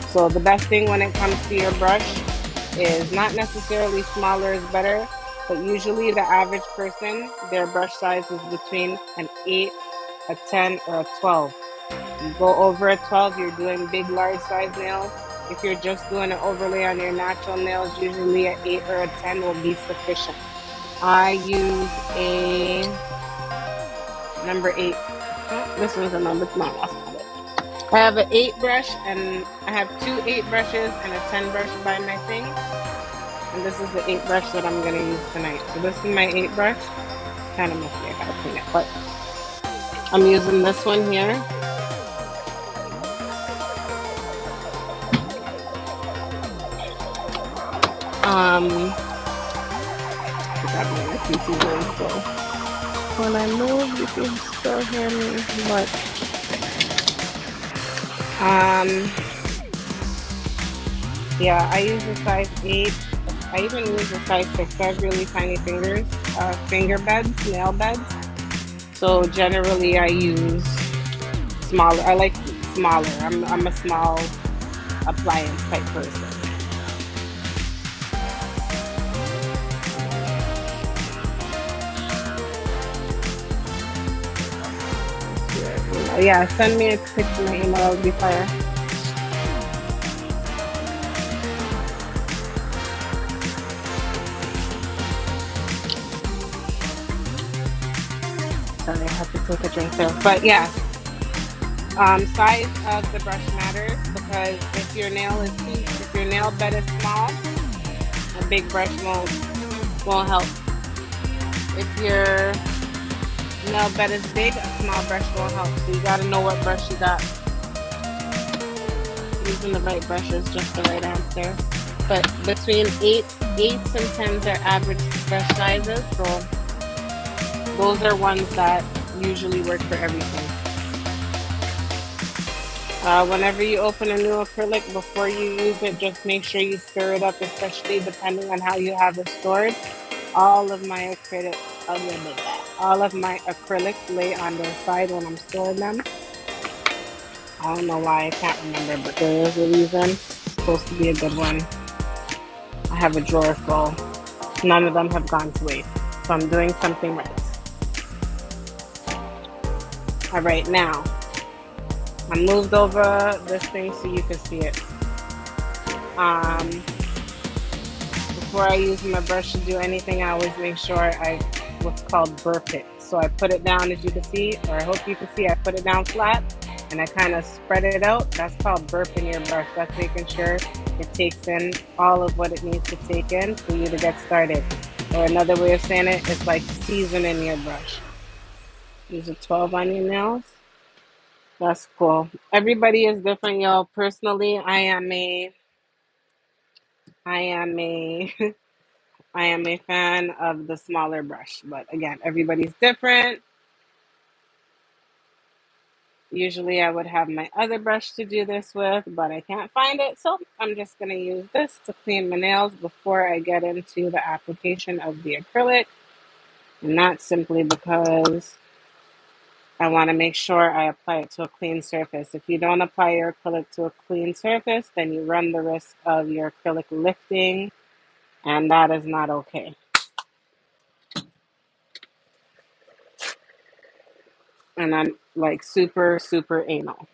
So the best thing when it comes to your brush is not necessarily smaller is better, but usually the average person, their brush size is between an 8, a 10, or a 12. You go over a 12, you're doing big, large size nails. If you're just doing an overlay on your natural nails, usually an 8 or a 10 will be sufficient. I use a number 8. Oh, this one's a number 9. I have an 8 brush, and I have 2 8 brushes and a 10 brush by my thing. And this is the 8 brush that I'm going to use tonight. So this is my 8 brush. Kind of messy, I gotta clean it. But I'm using this one here. My PC going slow. When I move, you can still hear me, but yeah, I use a size 8. I even use a size 6. I have really tiny fingers, finger beds, nail beds. So generally, I use smaller. I like smaller. I'm a small appliance type person. Yeah, send me a picture, my email will be fire. Sorry, I have to take a drink there. But yeah, size of the brush matters, because if your nail bed is small, a big brush won't help. If your nail bed is big, a small brush won't help. So you gotta know what brush you got. Using the right brush is just the right answer. But between 8s and 10s are average brush sizes, so those are ones that usually work for everything. Whenever you open a new acrylic, before you use it, just make sure you stir it up, especially depending on how you have it stored. All of my acrylics lay on their side when I'm storing them. I don't know why, I can't remember, but there is a reason. It's supposed to be a good one. I have a drawer full. None of them have gone to waste, so I'm doing something right. All right, now I moved over this thing so you can see it. before I use my brush to do anything, I always make sure I what's called burp it. So I put it down, as you can see, or I hope you can see, I put it down flat and I kind of spread it out. That's called burping your brush. That's making sure it takes in all of what it needs to take in for you to get started. Or another way of saying it is like seasoning your brush. Use a 12 on your nails. That's cool. Everybody is different, y'all. Personally, I am a I am a fan of the smaller brush, but again, everybody's different. Usually I would have my other brush to do this with, but I can't find it, so I'm just going to use this to clean my nails before I get into the application of the acrylic. And that's simply because I want to make sure I apply it to a clean surface. If you don't apply your acrylic to a clean surface, then you run the risk of your acrylic lifting, and that is not okay. And I'm like super, super anal.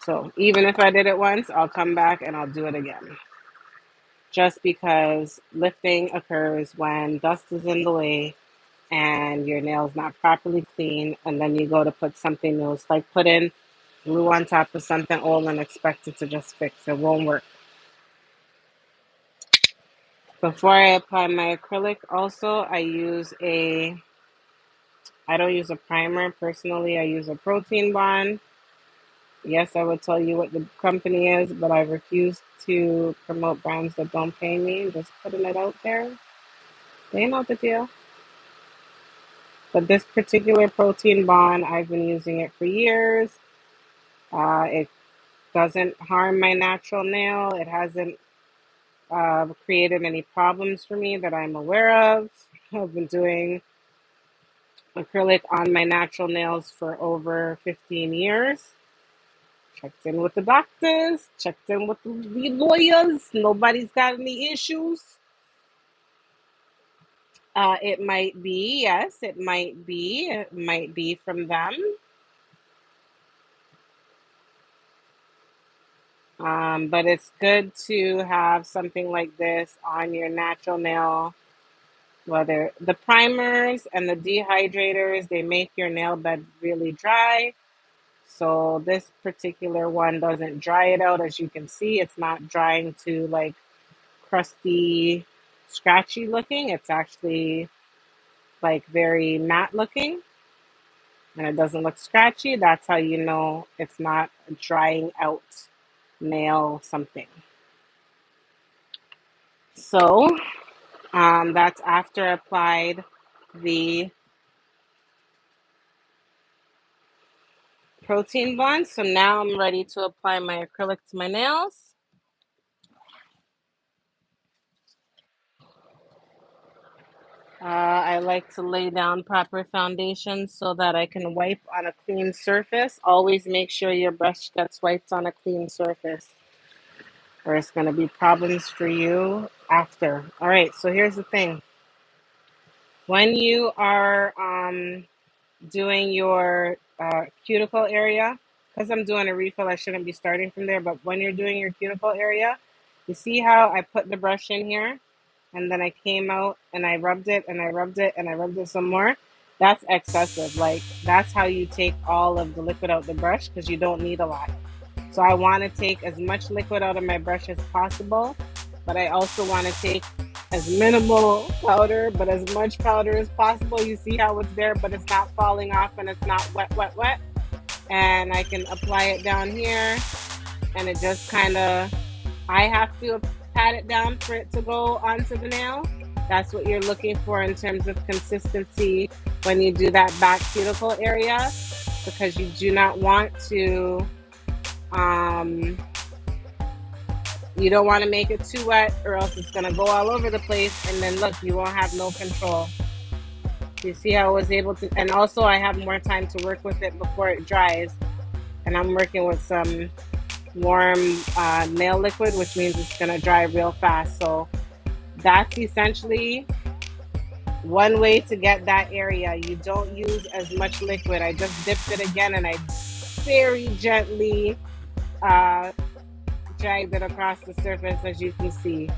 So even if I did it once, I'll come back and I'll do it again. Just because lifting occurs when dust is in the way and your nail's not properly clean, and then you go to put something new. It's like putting glue on top of something old and expect it to just fix. It won't work. Before I apply my acrylic, also, I don't use a primer personally. I use a protein bond. Yes, I would tell you what the company is, but I refuse to promote brands that don't pay me. Just putting it out there. They know the deal. But this particular protein bond, I've been using it for years. It doesn't harm my natural nail. It hasn't created any problems for me that I'm aware of. I've been doing acrylic on my natural nails for over 15 years. Checked in with the doctors, checked in with the lawyers. Nobody's got any issues. It might be, yes, it might be from them. But it's good to have something like this on your natural nail. Whether the primers and the dehydrators, they make your nail bed really dry. So this particular one doesn't dry it out. As you can see, it's not drying to like crusty, scratchy looking. It's actually like very matte looking and it doesn't look scratchy. That's how you know it's not drying out nail something. So that's after I applied the protein bond. So now I'm ready to apply my acrylic to my nails. I like to lay down proper foundation so that I can wipe on a clean surface. Always make sure your brush gets wiped on a clean surface, or it's going to be problems for you after. All right, so here's the thing. When you are doing your cuticle area, because I'm doing a refill, I shouldn't be starting from there, but when you're doing your cuticle area, you see how I put the brush in here and then I came out and I rubbed it and I rubbed it and I rubbed it some more? That's excessive. Like, that's how you take all of the liquid out the brush because you don't need a lot. So I want to take as much liquid out of my brush as possible, but I also want to take as minimal powder, but as much powder as possible. You see how it's there, but it's not falling off and it's not wet, wet, wet. And I can apply it down here and it just kind of, I have to pat it down for it to go onto the nail. That's what you're looking for in terms of consistency when you do that back cuticle area, because you do not want to um, you don't want to make it too wet or else it's going to go all over the place and then look, you won't have no control. You see how I was able to, and also I have more time to work with it before it dries. And I'm working with some warm nail liquid, which means it's going to dry real fast. So that's essentially one way to get that area. You don't use as much liquid. I just dipped it again and I very gently dragged it across the surface, as you can see.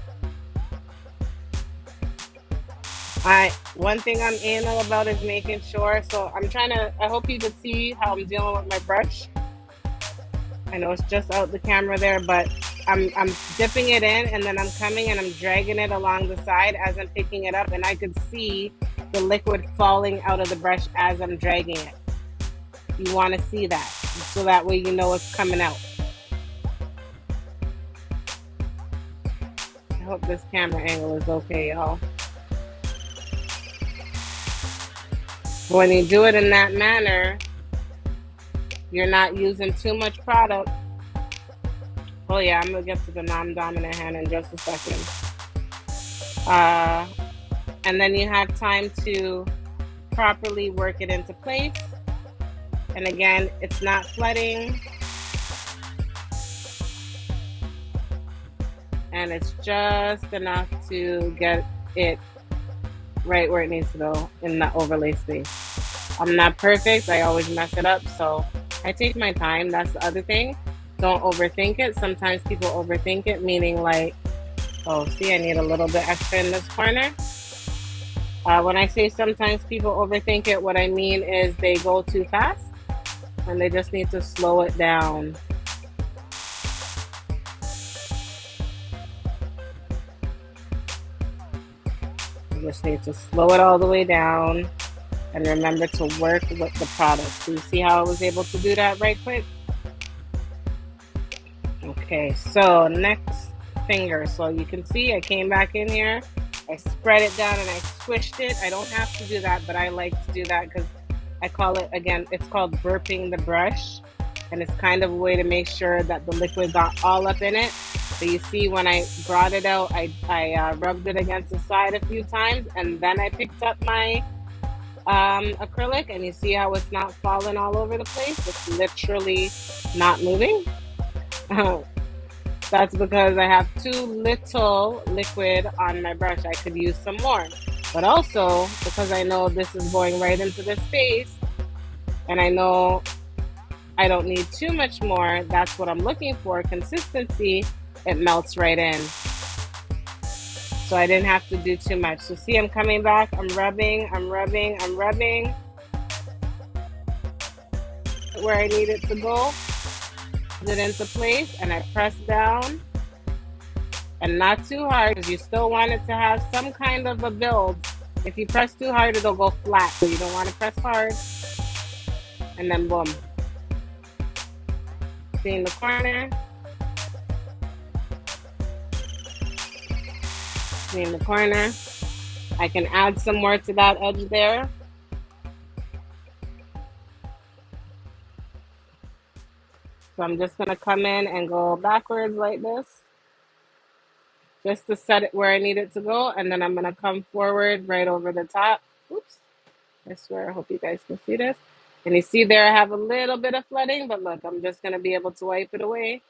One thing I'm anal about is making sure. So I'm trying to. I hope you can see how I'm dealing with my brush. I know it's just out the camera there, but I'm dipping it in, and then I'm coming and I'm dragging it along the side as I'm picking it up, and I could see the liquid falling out of the brush as I'm dragging it. You want to see that, so that way you know it's coming out. I hope this camera angle is okay, y'all. When you do it in that manner, you're not using too much product. Oh yeah, I'm gonna get to the non-dominant hand in just a second. Uh, and then you have time to properly work it into place. And again, it's not flooding, and it's just enough to get it right where it needs to go in the overlay space. I'm not perfect, I always mess it up, so I take my time. That's the other thing. Don't overthink it. Sometimes people overthink it, meaning like, oh, see, I need a little bit extra in this corner. When I say sometimes people overthink it, what I mean is they go too fast and they just need to slow it down. You just need to slow it all the way down and remember to work with the product. So you see how I was able to do that right quick? Okay, so next finger. So you can see I came back in here, I spread it down and I squished it. I don't have to do that, but I like to do that because I call it, again, it's called burping the brush. And it's kind of a way to make sure that the liquid got all up in it. So you see when I brought it out, I rubbed it against the side a few times, and then I picked up my acrylic, and you see how it's not falling all over the place. It's literally not moving. That's because I have too little liquid on my brush. I could use some more. But also, because I know this is going right into the space, and I know I don't need too much more, that's what I'm looking for, consistency, it melts right in. So I didn't have to do too much. So see, I'm coming back, I'm rubbing, I'm rubbing, I'm rubbing where I need it to go, put it into place, and I press down, and not too hard because you still want it to have some kind of a build. If you press too hard, it'll go flat. So you don't want to press hard, and then boom. See in the corner, see in the corner. I can add some more to that edge there. So I'm just gonna come in and go backwards like this, just to set it where I need it to go, and then I'm gonna come forward right over the top. Oops, I swear, I hope you guys can see this. And you see there I have a little bit of flooding, but look, I'm just gonna be able to wipe it away.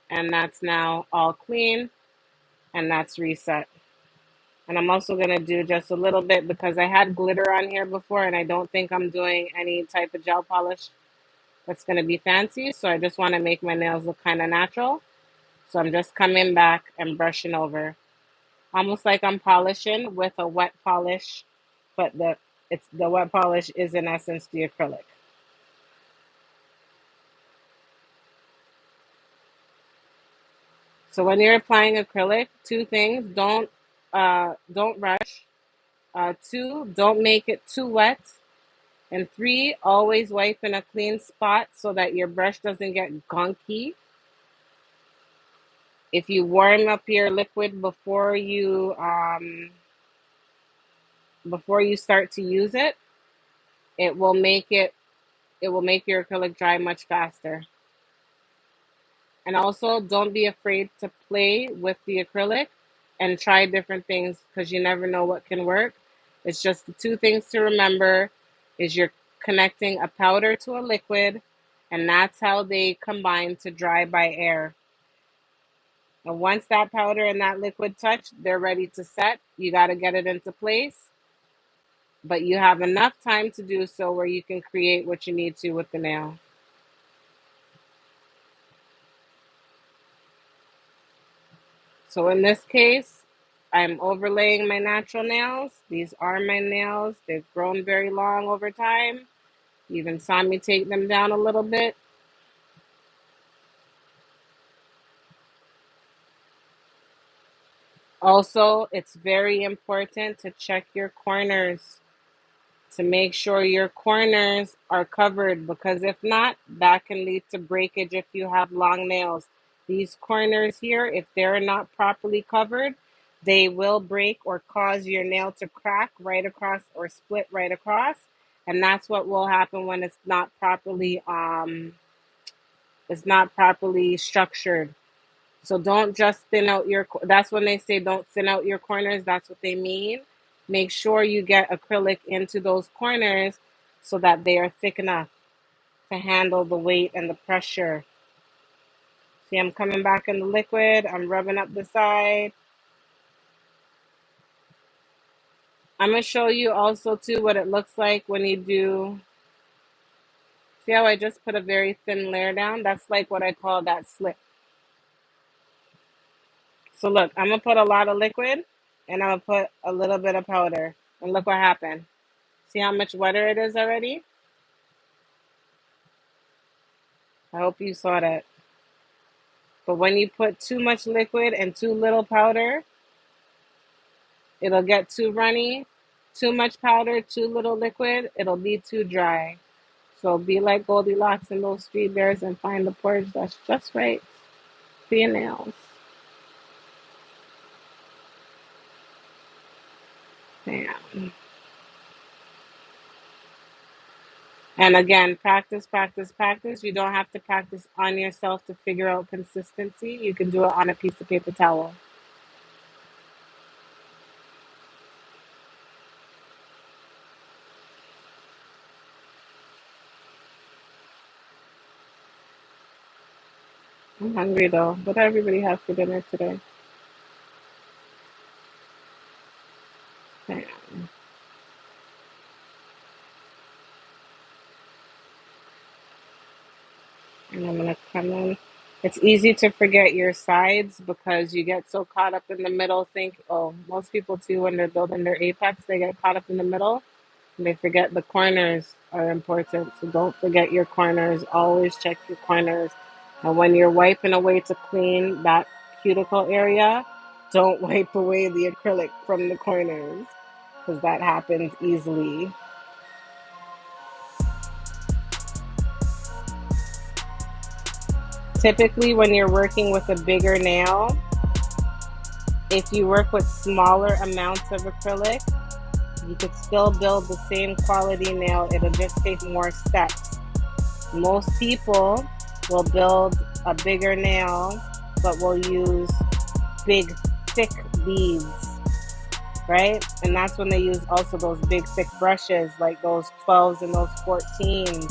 And that's now all clean, and that's reset. And I'm also gonna do just a little bit because I had glitter on here before, and I don't think I'm doing any type of gel polish that's gonna be fancy. So I just wanna make my nails look kind of natural. So I'm just coming back and brushing over, almost like I'm polishing with a wet polish, but the wet polish is in essence the acrylic. So when you're applying acrylic, two things: don't rush. Two, don't make it too wet. And three, always wipe in a clean spot so that your brush doesn't get gunky. If you warm up your liquid before you start to use it, it will make it it will make your acrylic dry much faster. And also, don't be afraid to play with the acrylic and try different things because you never know what can work. It's just the two things to remember is you're connecting a powder to a liquid, and that's how they combine to dry by air. And once that powder and that liquid touch, they're ready to set. You got to get it into place, but you have enough time to do so where you can create what you need to with the nail. So in this case, I'm overlaying my natural nails. These are my nails. They've grown very long over time. You even saw me take them down a little bit. Also, it's very important to check your corners to make sure your corners are covered, because if not, that can lead to breakage if you have long nails. These corners here, if they're not properly covered, they will break or cause your nail to crack right across or split right across. And that's what will happen when it's not properly structured. So don't just thin out that's when they say don't thin out your corners. That's what they mean. Make sure you get acrylic into those corners so that they are thick enough to handle the weight and the pressure. See, I'm coming back in the liquid. I'm rubbing up the side. I'm going to show you also too what it looks like when you do. See how I just put a very thin layer down? That's like what I call that slip. So look, I'm going to put a lot of liquid and I'm going to put a little bit of powder. And look what happened. See how much wetter it is already? I hope you saw that. But when you put too much liquid and too little powder, it'll get too runny. Too much powder, too little liquid, it'll be too dry. So be like Goldilocks and those 3 bears and find the porridge that's just right for your nails. Bam. And again, practice, practice, practice. You don't have to practice on yourself to figure out consistency. You can do it on a piece of paper towel. I'm hungry though. What did everybody have for dinner today? Bam. And I'm gonna come in. It's easy to forget your sides because you get so caught up in the middle. Most people too, when they're building their apex, they get caught up in the middle and they forget the corners are important. So don't forget your corners. Always check your corners. And when you're wiping away to clean that cuticle area, don't wipe away the acrylic from the corners because that happens easily. Typically, when you're working with a bigger nail, if you work with smaller amounts of acrylic, you could still build the same quality nail. It'll just take more steps. Most people will build a bigger nail, but will use big, thick beads, right? And that's when they use also those big, thick brushes, like those 12s and those 14s.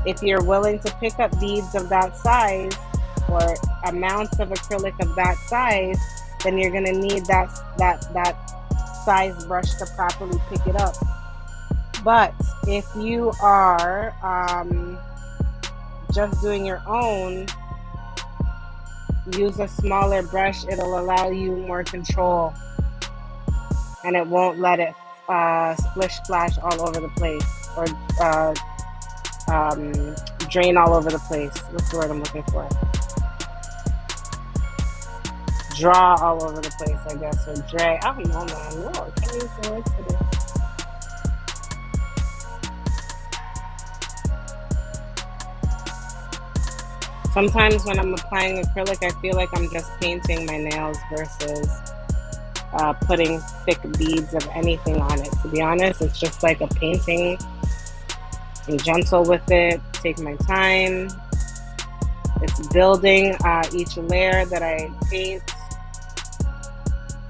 If you're willing to pick up beads of that size or amounts of acrylic of that size, then you're gonna need that size brush to properly pick it up. But if you are just doing your own, use a smaller brush. It'll allow you more control, and it won't let it splish splash all over the place or drain all over the place. What's the word I'm looking for? Draw all over the place, I guess, or drag. I don't know, man. Lord, can't use the words today. Sometimes when I'm applying acrylic, I feel like I'm just painting my nails versus putting thick beads of anything on it. To be honest, it's just like a painting. I'm gentle with it, take my time. It's building each layer that I paint,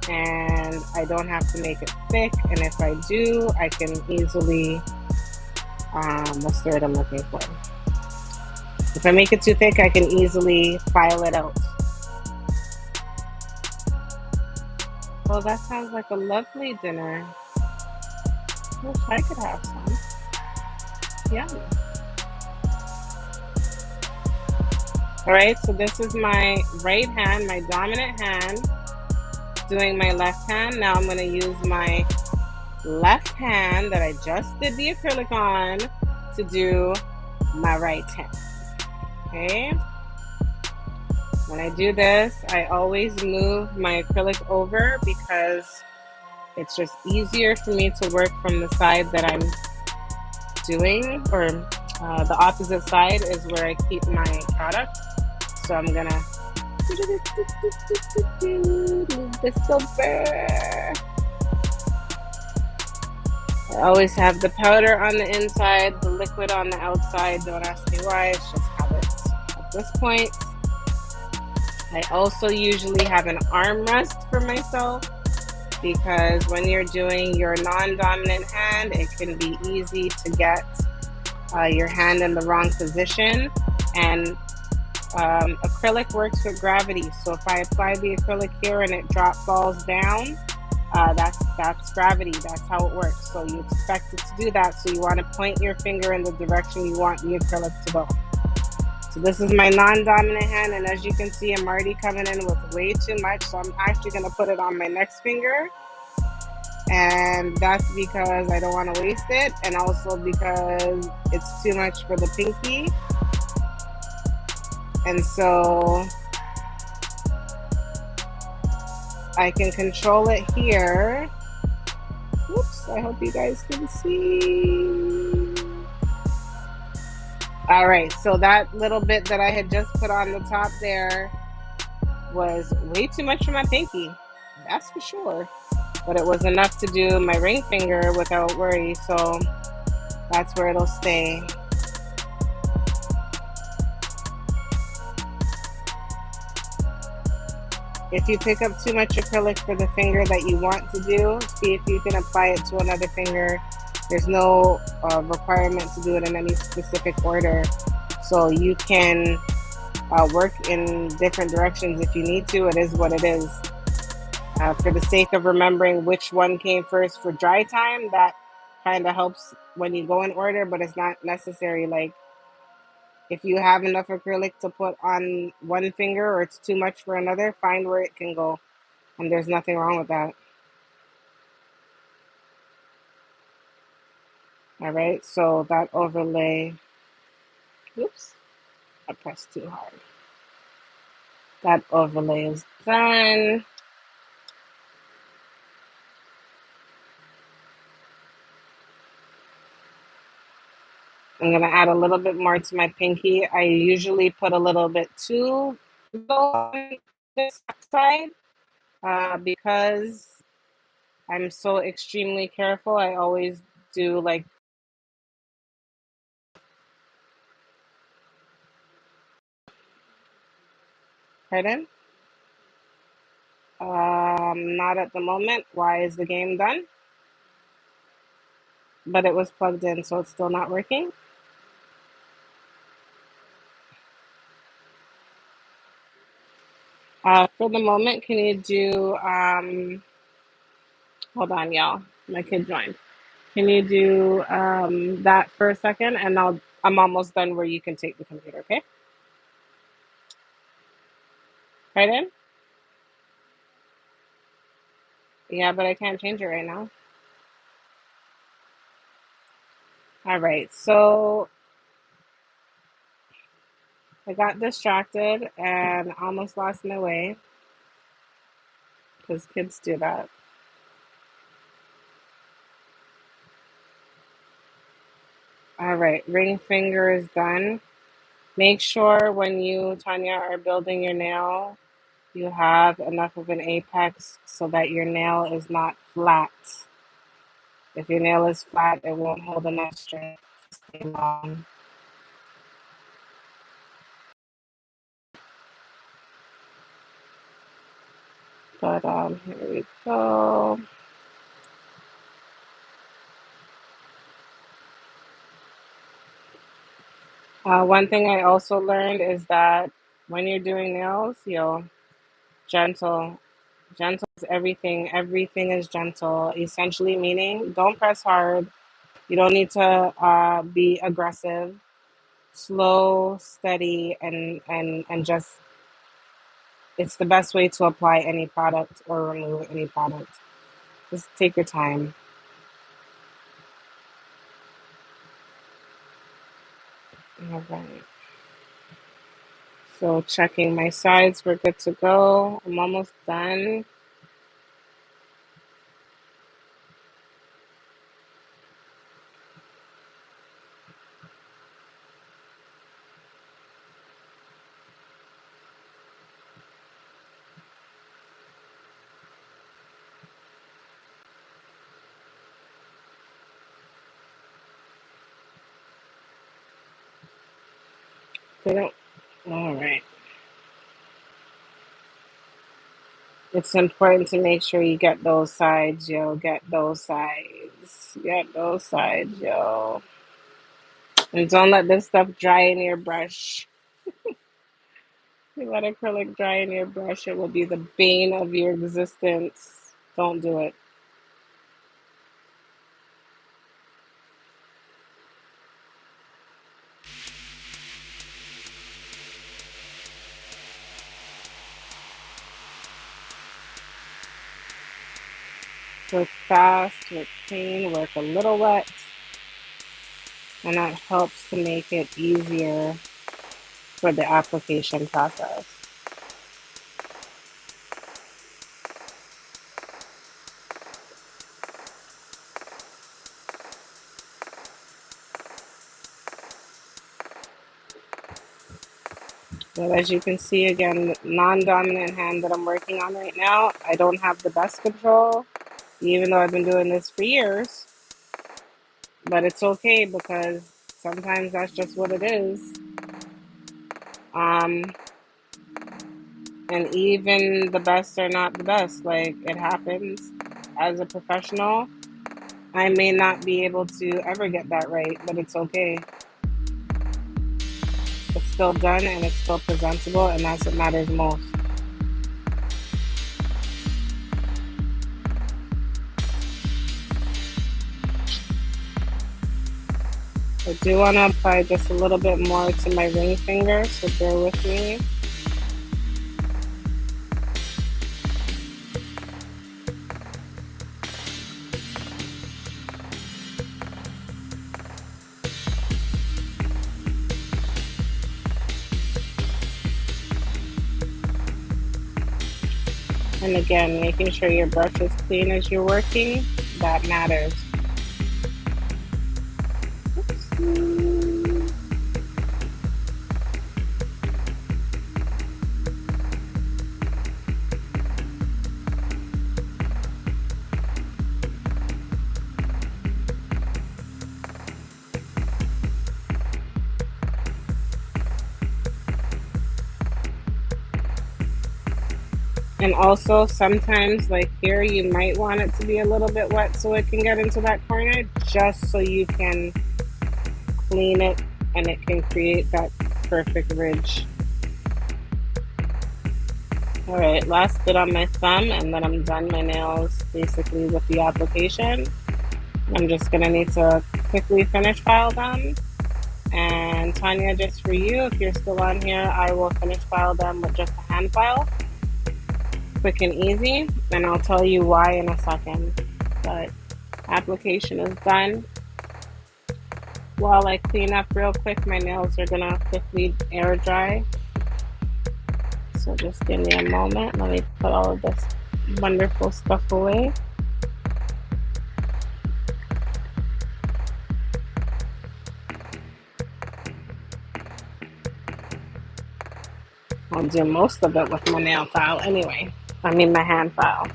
and I don't have to make it thick. And if I do, I can easily, what's the word I'm looking for? If I make it too thick, I can easily file it out. Well, that sounds like a lovely dinner. Wish I could have some. Yum. All right, so this is my right hand, my dominant hand, doing my left hand. Now I'm going to use my left hand that I just did the acrylic on to do my right hand. Okay. When I do this, I always move my acrylic over because it's just easier for me to work from the side that I'm doing, or the opposite side is where I keep my product. So I'm gonna move this over. I always have the powder on the inside, the liquid on the outside. Don't ask me why, it's just habits. At this point, I also usually have an armrest for myself because when you're doing your non-dominant hand, it can be easy to get your hand in the wrong position. And acrylic works with gravity. So if I apply the acrylic here and it falls down, that's gravity. That's how it works. So you expect it to do that. So you want to point your finger in the direction you want the acrylic to go. So this is my non-dominant hand, and as you can see, I'm already coming in with way too much. So I'm actually going to put it on my next finger, and that's because I don't want to waste it, and also because it's too much for the pinky. And so I can control it here. Whoops, I hope you guys can see. All right, so that little bit that I had just put on the top there was way too much for my pinky, that's for sure. But it was enough to do my ring finger without worry, so that's where it'll stay. If you pick up too much acrylic for the finger that you want to do, see if you can apply it to another finger. There's no requirement to do it in any specific order. So you can work in different directions if you need to. It is what it is. For the sake of remembering which one came first for dry time, that kind of helps when you go in order, but it's not necessary. Like, if you have enough acrylic to put on one finger or it's too much for another, find where it can go. And there's nothing wrong with that. All right, so that overlay, oops, I pressed too hard. That overlay is done. I'm gonna add a little bit more to my pinky. I usually put a little bit too low on this side because I'm so extremely careful. I always do like, pardon? Not at the moment. Why is the game done? But it was plugged in, so it's still not working. For the moment, can you do, hold on, y'all. My kid joined. Can you do that for a second? And I'm almost done where you can take the computer, okay? Right in? Yeah, but I can't change it right now. All right, so I got distracted and almost lost my way because kids do that. All right, ring finger is done. Make sure when you, Tanya, are building your nail, you have enough of an apex so that your nail is not flat. If your nail is flat, it won't hold enough strength to stay long. But here we go. One thing I also learned is that when you're doing nails, gentle. Gentle is everything. Everything is gentle. Essentially meaning don't press hard. You don't need to be aggressive. Slow, steady, and just it's the best way to apply any product or remove any product. Just take your time. All right. So checking my sides, we're good to go. I'm almost done. They don't. All right. It's important to make sure you get those sides, yo. Get those sides. Get those sides, yo. And don't let this stuff dry in your brush. You let acrylic dry in your brush, it will be the bane of your existence. Don't do it. Work fast, work clean, work a little wet, and that helps to make it easier for the application process. But as you can see, again, non-dominant hand that I'm working on right now, I don't have the best control, even though I've been doing this for years. But it's okay because sometimes that's just what it is. Um, and even the best are not the best. Like, it happens. As a professional, I may not be able to ever get that right, but it's okay. It's still done and it's still presentable, and that's what matters most. I do want to apply just a little bit more to my ring finger, so bear with me. And again, making sure your brush is clean as you're working, that matters. Oopsie. And also, sometimes, like here, you might want it to be a little bit wet so it can get into that corner, just so you can clean it and it can create that perfect ridge. All right, last bit on my thumb, and then I'm done my nails basically with the application. I'm just gonna need to quickly finish file them. And Tanya, just for you, if you're still on here, I will finish file them with just a hand file, quick and easy, and I'll tell you why in a second. But application is done. While I clean up real quick, my nails are gonna quickly air dry. So just give me a moment. Let me put all of this wonderful stuff away. I'll do most of it with my nail file anyway. I mean my hand file.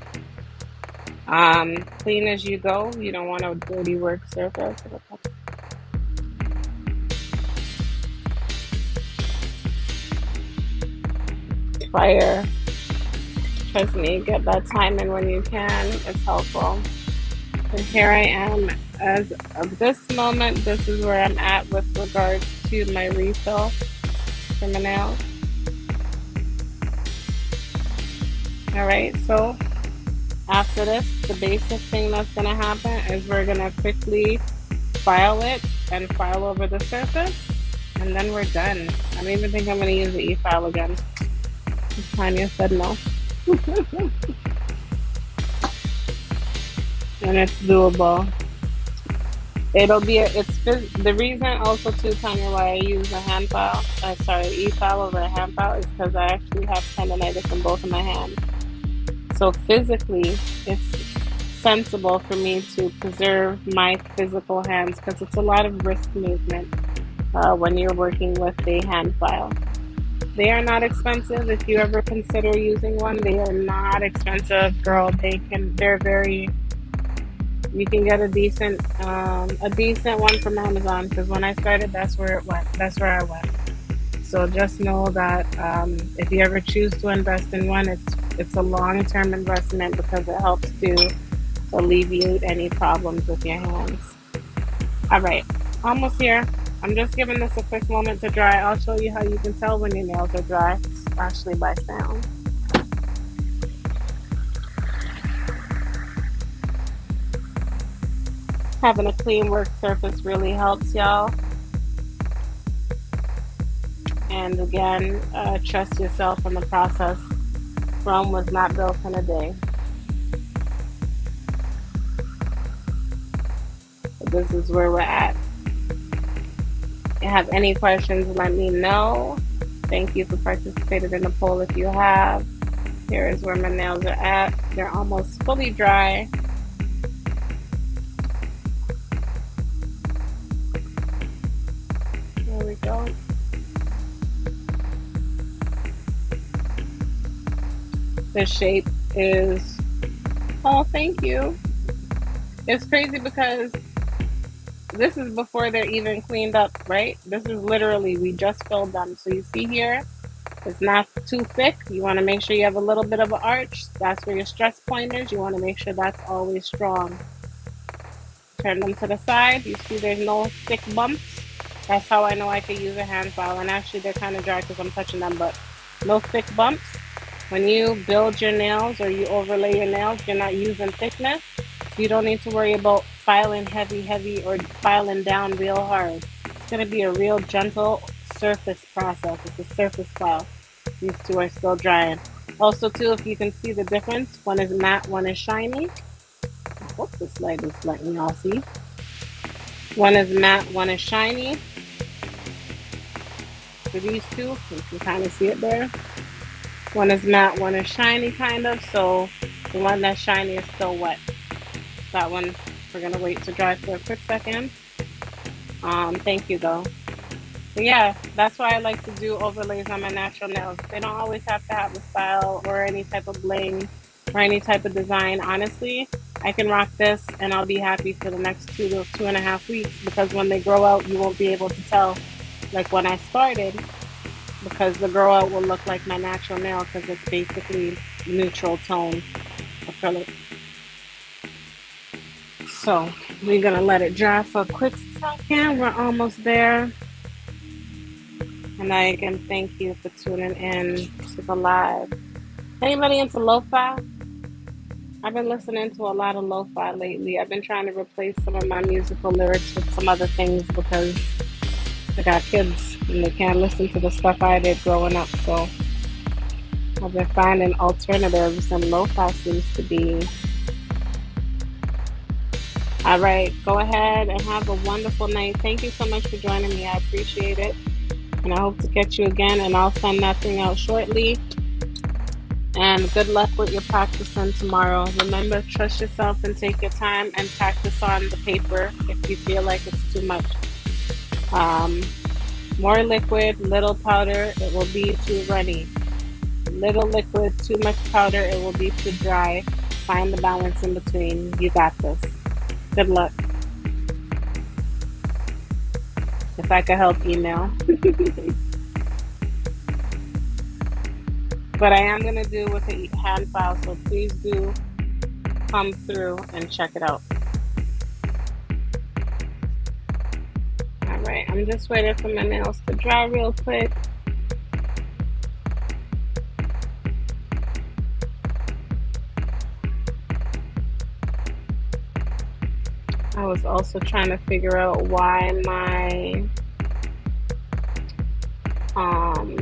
Clean as you go. You don't want a dirty work surface. Fire. Trust me, get that time in when you can. It's helpful. And here I am. As of this moment, this is where I'm at with regards to my refill for my nails. All right, so after this, the basic thing that's gonna happen is we're gonna quickly file it and file over the surface. and then we're done. I don't even think I'm gonna use the e-file again. Tanya said no, and it's doable. It'll be the reason also too, Tanya, why I use a hand file, sorry, e-file over a hand file is because I actually have tendonitis in both of my hands. So physically, it's sensible for me to preserve my physical hands because it's a lot of wrist movement when you're working with a hand file. They are not expensive. If you ever consider using one, they are not expensive, girl. They're very, you can get a decent one from Amazon because when I started, that's where it went. That's where I went. So just know that if you ever choose to invest in one, it's a long-term investment because it helps to alleviate any problems with your hands. All right, almost here. I'm just giving this a quick moment to dry. I'll show you how you can tell when your nails are dry, actually by sound. Having a clean work surface really helps, y'all. And again, trust yourself in the process. Rome was not built in a day. But this is where we're at. If you have any questions, let me know. Thank you for participating in the poll if you have. Here is where my nails are at. They're almost fully dry. There we go. The shape is, oh, thank you. It's crazy because this is before they're even cleaned up, right? This is literally, we just filled them. So you see here, it's not too thick. You want to make sure you have a little bit of an arch. That's where your stress point is. You want to make sure that's always strong. Turn them to the side. You see there's no thick bumps. That's how I know I could use a hand file. And actually they're kind of dry because I'm touching them, but no thick bumps. When you build your nails or you overlay your nails, you're not using thickness. So you don't need to worry about filing heavy, or filing down real hard. It's going to be a real gentle surface process. It's a surface file. These two are still drying. Also, too, if you can see the difference, one is matte, one is shiny. I hope this light is letting y'all see. One is matte, one is shiny. For these two, you can kind of see it there. One is matte, one is shiny, kind of. So the one that's shiny is still wet. That one, we're gonna wait to dry for a quick second. Thank you though. But yeah, that's why I like to do overlays on my natural nails. They don't always have to have a style or any type of bling or any type of design. Honestly, I can rock this and I'll be happy for the next 2 to 2.5 weeks because when they grow out, you won't be able to tell like when I started because the grow out will look like my natural nail because it's basically neutral tone acrylic. So we're gonna let it dry for a quick second. We're almost there. And I again thank you for tuning in to the live. Anybody into lo-fi? I've been listening to a lot of lo-fi lately. I've been trying to replace some of my musical lyrics with some other things because I got kids and they can't listen to the stuff I did growing up. So I've been finding alternatives and lo-fi seems to be. All right, go ahead and have a wonderful night. Thank you so much for joining me. I appreciate it. And I hope to catch you again and I'll send that thing out shortly. And good luck with your practicing tomorrow. Remember, trust yourself and take your time and practice on the paper if you feel like it's too much. Um, More liquid, little powder, it will be too runny. Little liquid, too much powder, it will be too dry. Find the balance in between. You got this. Good luck. If I could help, email. But I am going to do with a hand file, so please do come through and check it out. All right, I'm just waiting for my nails to dry real quick. I was also trying to figure out why my Um,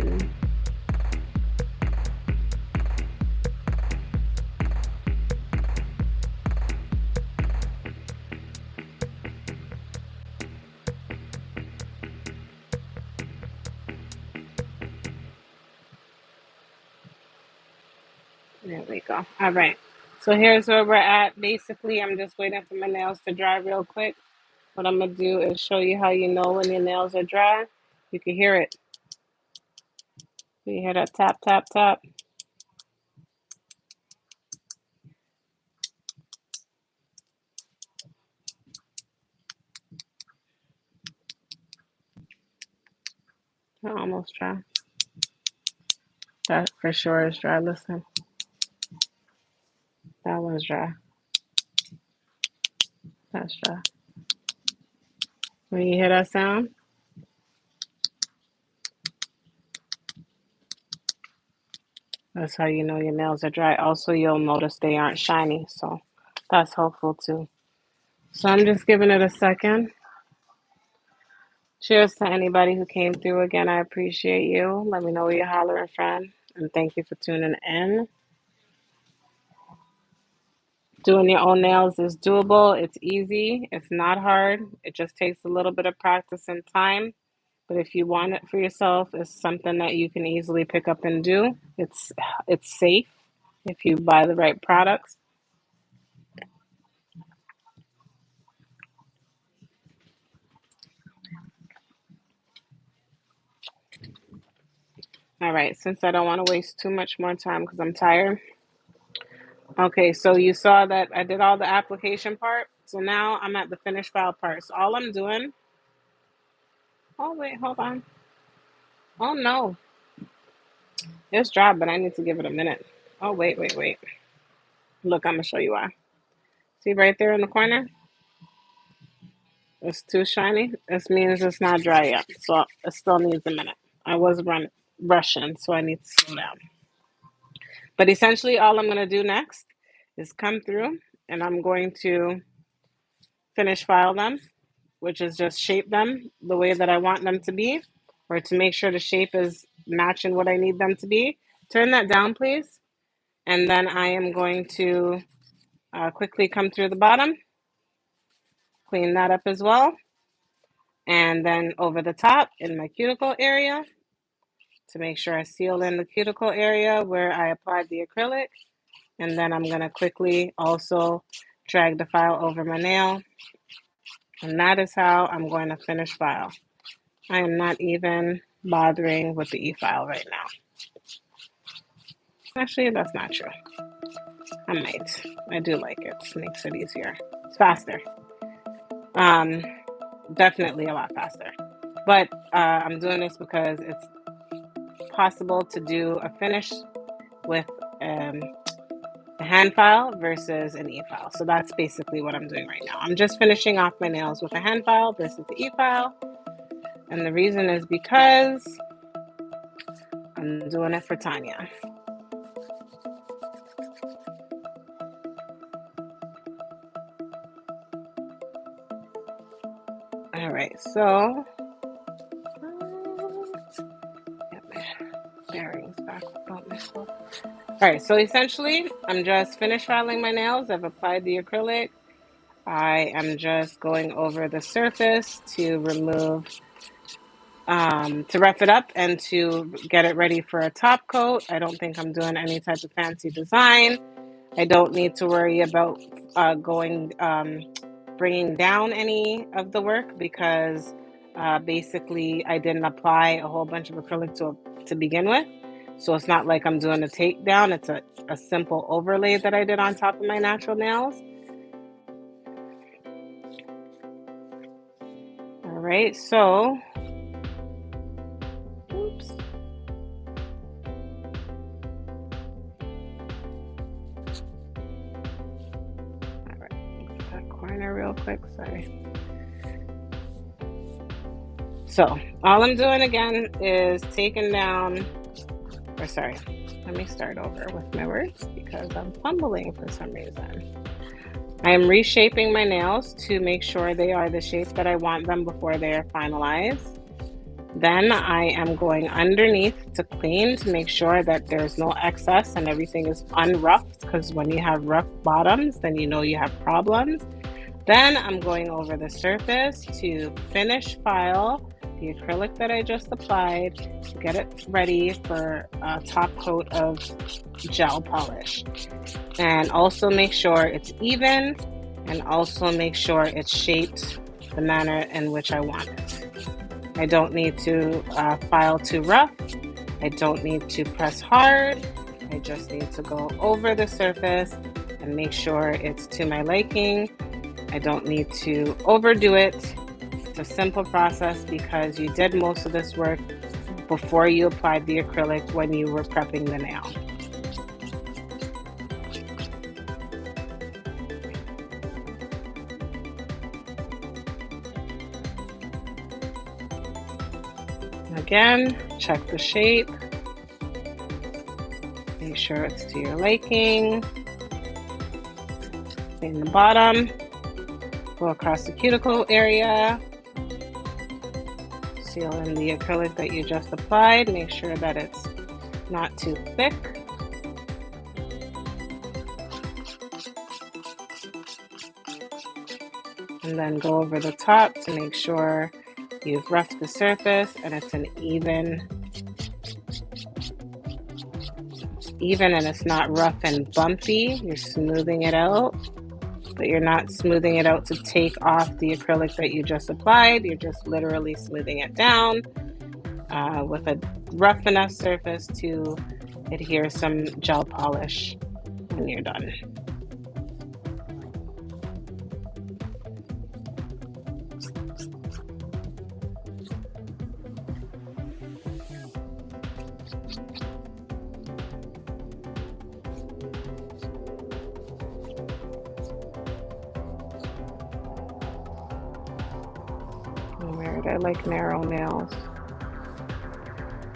there we go. All right. So here's where we're at. Basically, I'm just waiting for my nails to dry real quick. What I'm gonna do is show you how you know when your nails are dry. You can hear it. You hear that tap, tap, tap. They're almost dry. That for sure is dry. Listen, that one's dry. That's dry. When you hear that sound, that's how you know your nails are dry. Also, you'll notice they aren't shiny, so that's helpful too. So I'm just giving it a second. Cheers to anybody who came through again. I appreciate you. Let me know where you're hollering from. And thank you for tuning in. Doing your own nails is doable. It's easy. It's not hard. It just takes a little bit of practice and time. But if you want it for yourself, it's something that you can easily pick up and do. It's safe if you buy the right products. All right, since I don't want to waste too much more time because I'm tired. Okay, so you saw that I did all the application part. So now I'm at the finish file part. So all I'm doing, oh wait, hold on. Oh no, it's dry, but I need to give it a minute. Oh wait, wait, wait. Look, I'm gonna show you why. See right there in the corner? It's too shiny. This means it's not dry yet. So it still needs a minute. I was rushing, so I need to slow down. But essentially, all I'm gonna do next is come through and I'm going to finish file them, which is just shape them the way that I want them to be, or to make sure the shape is matching what I need them to be. Turn that down, please. And then I am going to quickly come through the bottom, clean that up as well. And then over the top in my cuticle area to make sure I seal in the cuticle area where I applied the acrylic. And then I'm going to quickly also drag the file over my nail. And that is how I'm going to finish file. I am not even bothering with the e-file right now. Actually, that's not true. I might. I do like it. It makes it easier. It's faster. Um, Definitely a lot faster. But I'm doing this because it's possible to do a finish with a hand file versus an e-file. So that's basically what I'm doing right now. I'm just finishing off my nails with a hand file versus the e-file. And the reason is because I'm doing it for Tanya. All right, so get my bearings back about myself. All right, so essentially, I'm just finish filing my nails. I've applied the acrylic. I am just going over the surface to remove, to rough it up and to get it ready for a top coat. I don't think I'm doing any type of fancy design. I don't need to worry about bringing down any of the work because basically I didn't apply a whole bunch of acrylic to begin with. So it's not like I'm doing a takedown. It's a simple overlay that I did on top of my natural nails. All right, so, oops. All right, that corner real quick, sorry. So all I'm doing again is taking down, or sorry, let me start over with my words because I'm fumbling for some reason. I am reshaping my nails to make sure they are the shape that I want them before they are finalized. Then I am going underneath to clean to make sure that there's no excess and everything is unroughed, because when you have rough bottoms, then you know you have problems. Then I'm going over the surface to finish file the acrylic that I just applied to get it ready for a top coat of gel polish. And also make sure it's even, and also make sure it's shaped the manner in which I want it. I don't need to file too rough. I don't need to press hard. I just need to go over the surface and make sure it's to my liking. I don't need to overdo it. It's a simple process because you did most of this work before you applied the acrylic when you were prepping the nail. Again, check the shape. Make sure it's to your liking. In the bottom, go across the cuticle area. Seal in the acrylic that you just applied. Make sure that it's not too thick. And then go over the top to make sure you've roughed the surface and it's an even and it's not rough and bumpy. You're smoothing it out, but you're not smoothing it out to take off the acrylic that you just applied. You're just literally smoothing it down with a rough enough surface to adhere some gel polish when you're done. Weird, I like narrow nails.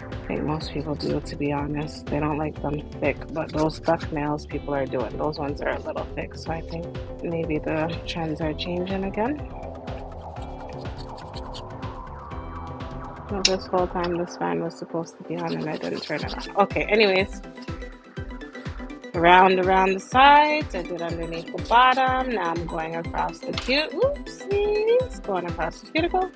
I think most people do, to be honest. They don't like them thick, but those buck nails people are doing, those ones are a little thick, so I think maybe the trends are changing again. Well, this whole time this fan was supposed to be on and I didn't turn it on. Okay, anyways. Around the sides, I did underneath the bottom. Now I'm going across the oopsies, going across the cuticle.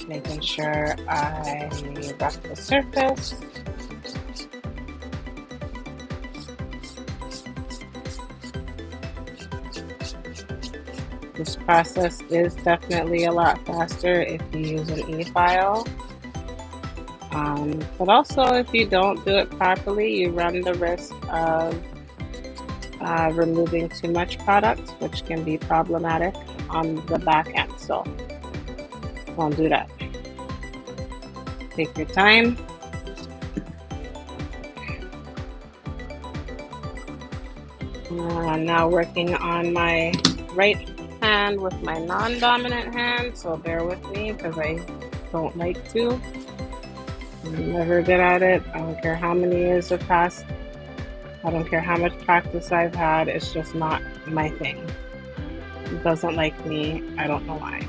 Making sure I rough the surface. This process is definitely a lot faster if you use an e-file. But also, if you don't do it properly, you run the risk of removing too much product, which can be problematic on the back end. So don't do that. Take your time. Now working on my right hand with my non-dominant hand, so bear with me because I don't like to. I'm never good at it. I don't care how many years have passed. I don't care how much practice I've had. It's just not my thing. It doesn't like me. I don't know why.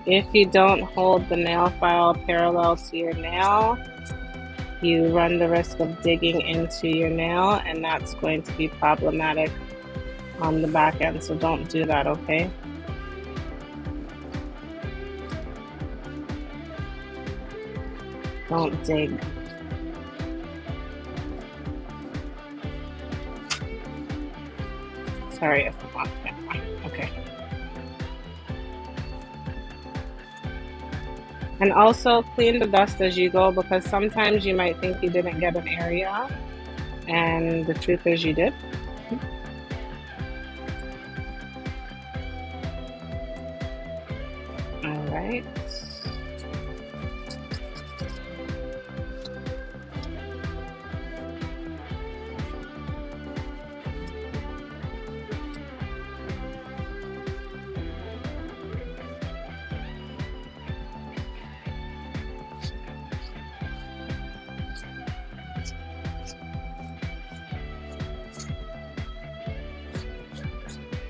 If you don't hold the nail file parallel to your nail, you run the risk of digging into your nail, and that's going to be problematic on the back end, so don't do that, okay? Don't dig. Sorry if I'm off camera. Okay. And also clean the dust as you go, because sometimes you might think you didn't get an area, and the truth is you did. All right.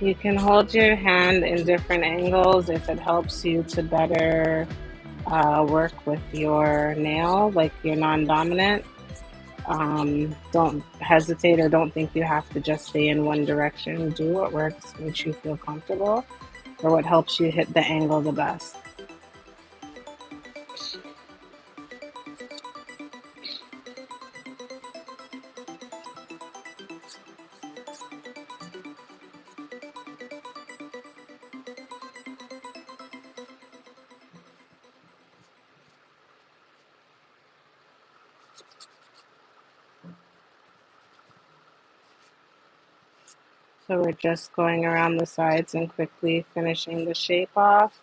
You can hold your hand in different angles if it helps you to better work with your nail, like your non-dominant. Don't hesitate or don't think you have to just stay in one direction. Do what works, makes you feel comfortable, or what helps you hit the angle the best. So we're just going around the sides and quickly finishing the shape off,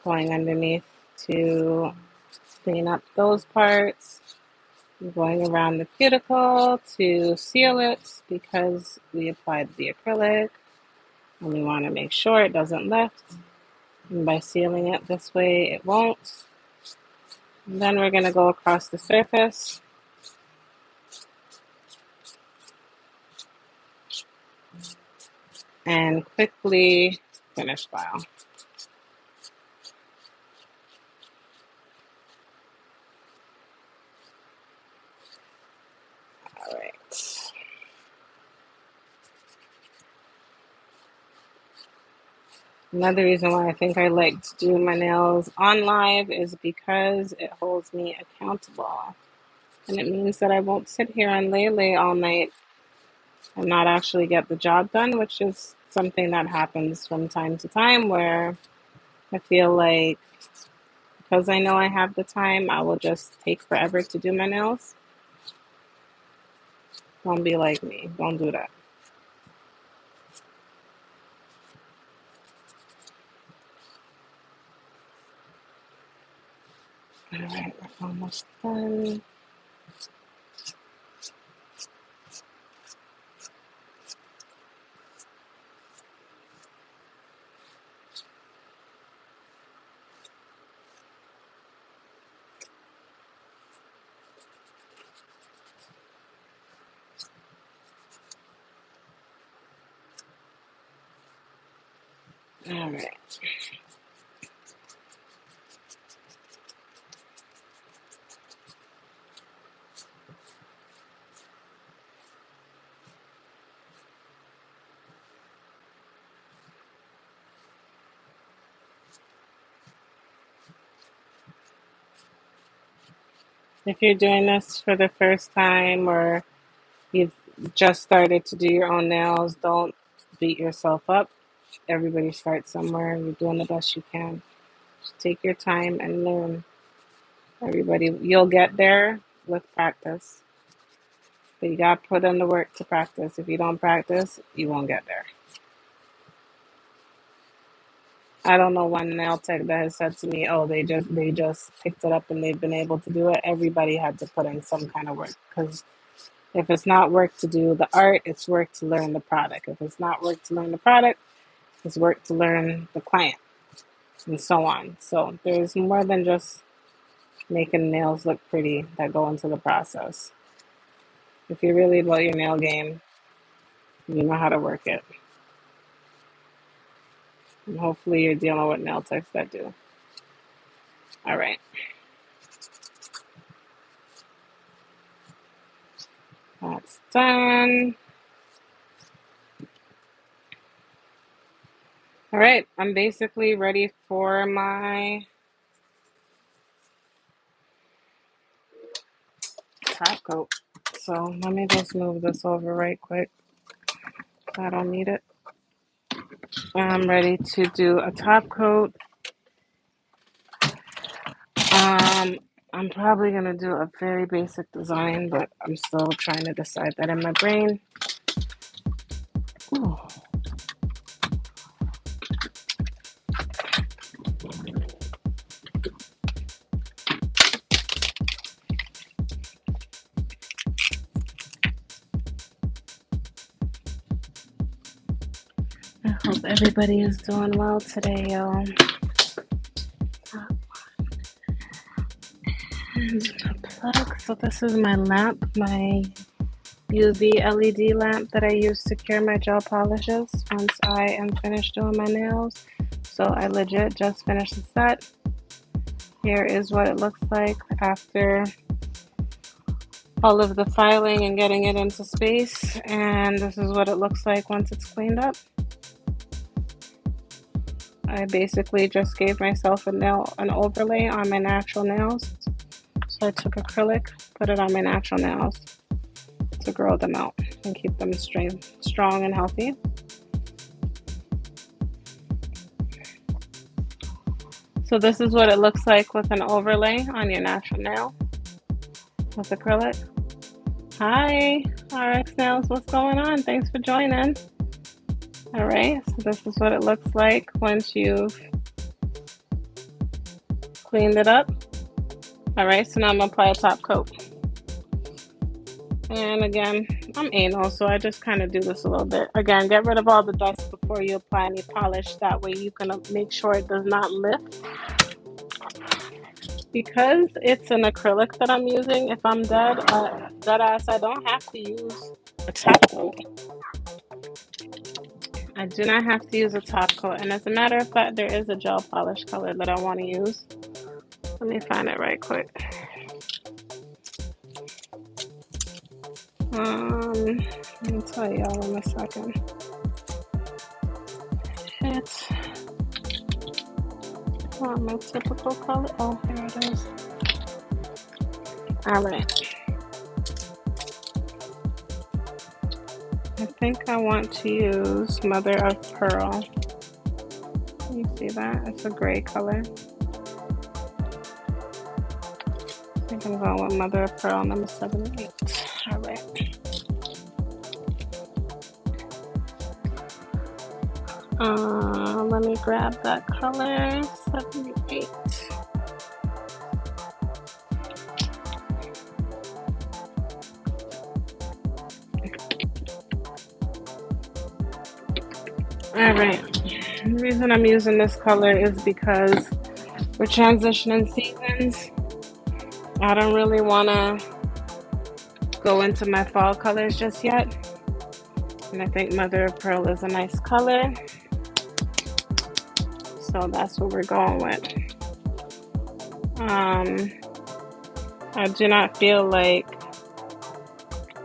going underneath to clean up those parts, going around the cuticle to seal it because we applied the acrylic and we want to make sure it doesn't lift. And by sealing it this way, it won't. And then we're going to go across the surface and quickly finish file. All right. Another reason why I think I like to do my nails on live is because it holds me accountable. And it means that I won't sit here and lay all night and not actually get the job done, which is something that happens from time to time where I feel like because I know I have the time, I will just take forever to do my nails. Don't be like me. Don't do that. All right, we're almost done. All right. If you're doing this for the first time or you've just started to do your own nails, don't beat yourself up. Everybody starts somewhere. You're doing the best you can. Just take your time and learn. Everybody, you'll get there with practice. But you gotta put in the work to practice. If you don't practice, you won't get there. I don't know one nail tech that has said to me, "Oh, they just picked it up and they've been able to do it." Everybody had to put in some kind of work because if it's not work to do the art, it's work to learn the product. If it's not work to learn the product, it's work to learn the client, and so on. So there's more than just making nails look pretty that go into the process. If you're really about your nail game, you know how to work it. And hopefully you're dealing with nail techs that do. All right. That's done. All right. I'm basically ready for my top coat. So let me just move this over right quick. I don't need it. I'm ready to do a top coat. Um, I'm probably gonna do a very basic design, but I'm still trying to decide that in my brain. Ooh. I hope everybody is doing well today, y'all. And a plug. So this is my lamp, my UV LED lamp that I use to cure my gel polishes once I am finished doing my nails. So I legit just finished the set. Here is what it looks like after all of the filing and getting it into space, and this is what it looks like once it's cleaned up. I basically just gave myself an overlay on my natural nails. So I took acrylic, put it on my natural nails to grow them out and keep them strong and healthy. So this is what it looks like with an overlay on your natural nail with acrylic. Hi, RX Nails, what's going on? Thanks for joining. All right, so this is what it looks like once you've cleaned it up. All right, so now I'm gonna apply a top coat. And again, I'm anal, so I just kind of do this a little bit. Again, get rid of all the dust before you apply any polish. That way you can make sure it does not lift. Because it's an acrylic that I'm using, if I'm dead ass, I don't have to use a top coat. I do not have to use a top coat. And as a matter of fact, there is a gel polish color that I want to use. Let me find it right quick. Let me tell y'all in a second. It's not my typical color. Oh, here it is. All right. I think I want to use Mother of Pearl. You see that? It's a gray color. I think I'm going with Mother of Pearl number 78. All right. Let me grab that color, 78. All right. The reason I'm using this color is because we're transitioning seasons. I don't really want to go into my fall colors just yet. And I think Mother of Pearl is a nice color. So that's what we're going with. I do not feel like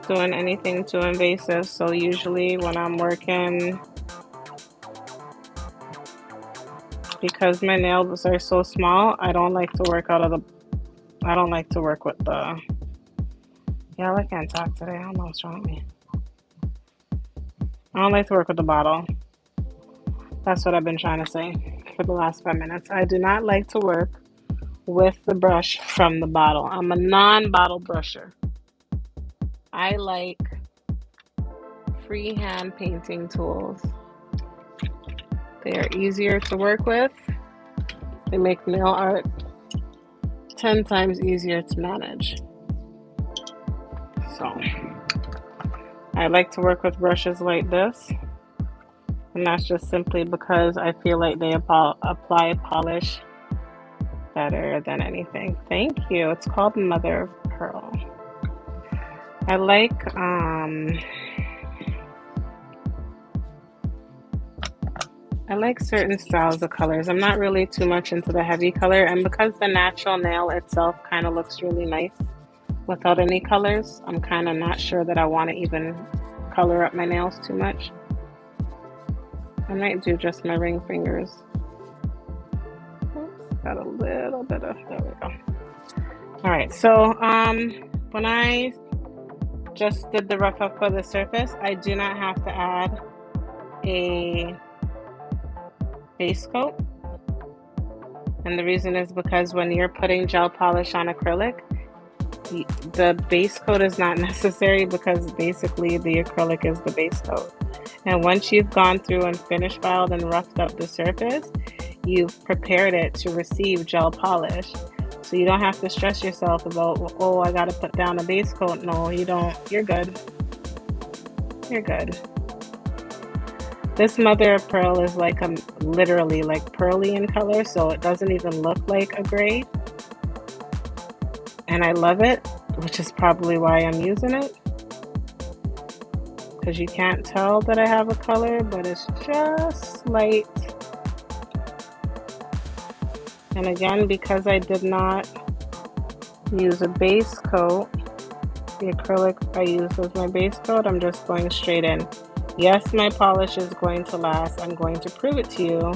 doing anything too invasive. So usually when I'm working, because my nails are so small, I don't like to work with the, yeah, I can't talk today. I don't know what's wrong with me. I don't like to work with the bottle. That's what I've been trying to say for the last 5 minutes. I do not like to work with the brush from the bottle. I'm a non-bottle brusher. I like freehand painting tools. They are easier to work with. They make nail art 10 times easier to manage. So I like to work with brushes like this. And that's just simply because I feel like they apply polish better than anything. Thank you. It's called Mother of Pearl. I like certain styles of colors. I'm not really too much into the heavy color, and because the natural nail itself kind of looks really nice without any colors, I'm kind of not sure that I want to even color up my nails too much. I might do just my ring fingers. Oops, got a little bit of, there we go. All right, so when I just did the rough up for the surface, I do not have to add a base coat. And the reason is because when you're putting gel polish on acrylic, the base coat is not necessary because basically the acrylic is the base coat. And once you've gone through and finish filed and roughed up the surface, you've prepared it to receive gel polish. So you don't have to stress yourself about, oh, I got to put down a base coat. No, you don't. You're good. You're good. This Mother of Pearl is like literally like pearly in color, so it doesn't even look like a gray. And I love it, which is probably why I'm using it. because you can't tell that I have a color, but it's just light. And again, because I did not use a base coat, the acrylic I used as my base coat, I'm just going straight in. Yes, my polish is going to last. I'm going to prove it to you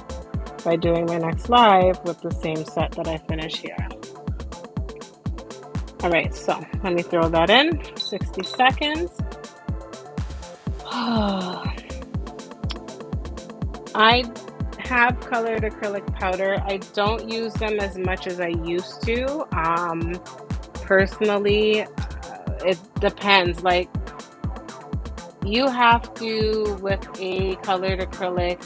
by doing my next live with the same set that I finished here. All right, so let me throw that in, 60 seconds. I have colored acrylic powder. I don't use them as much as I used to. Personally, it depends. Like, you have to, with a colored acrylic,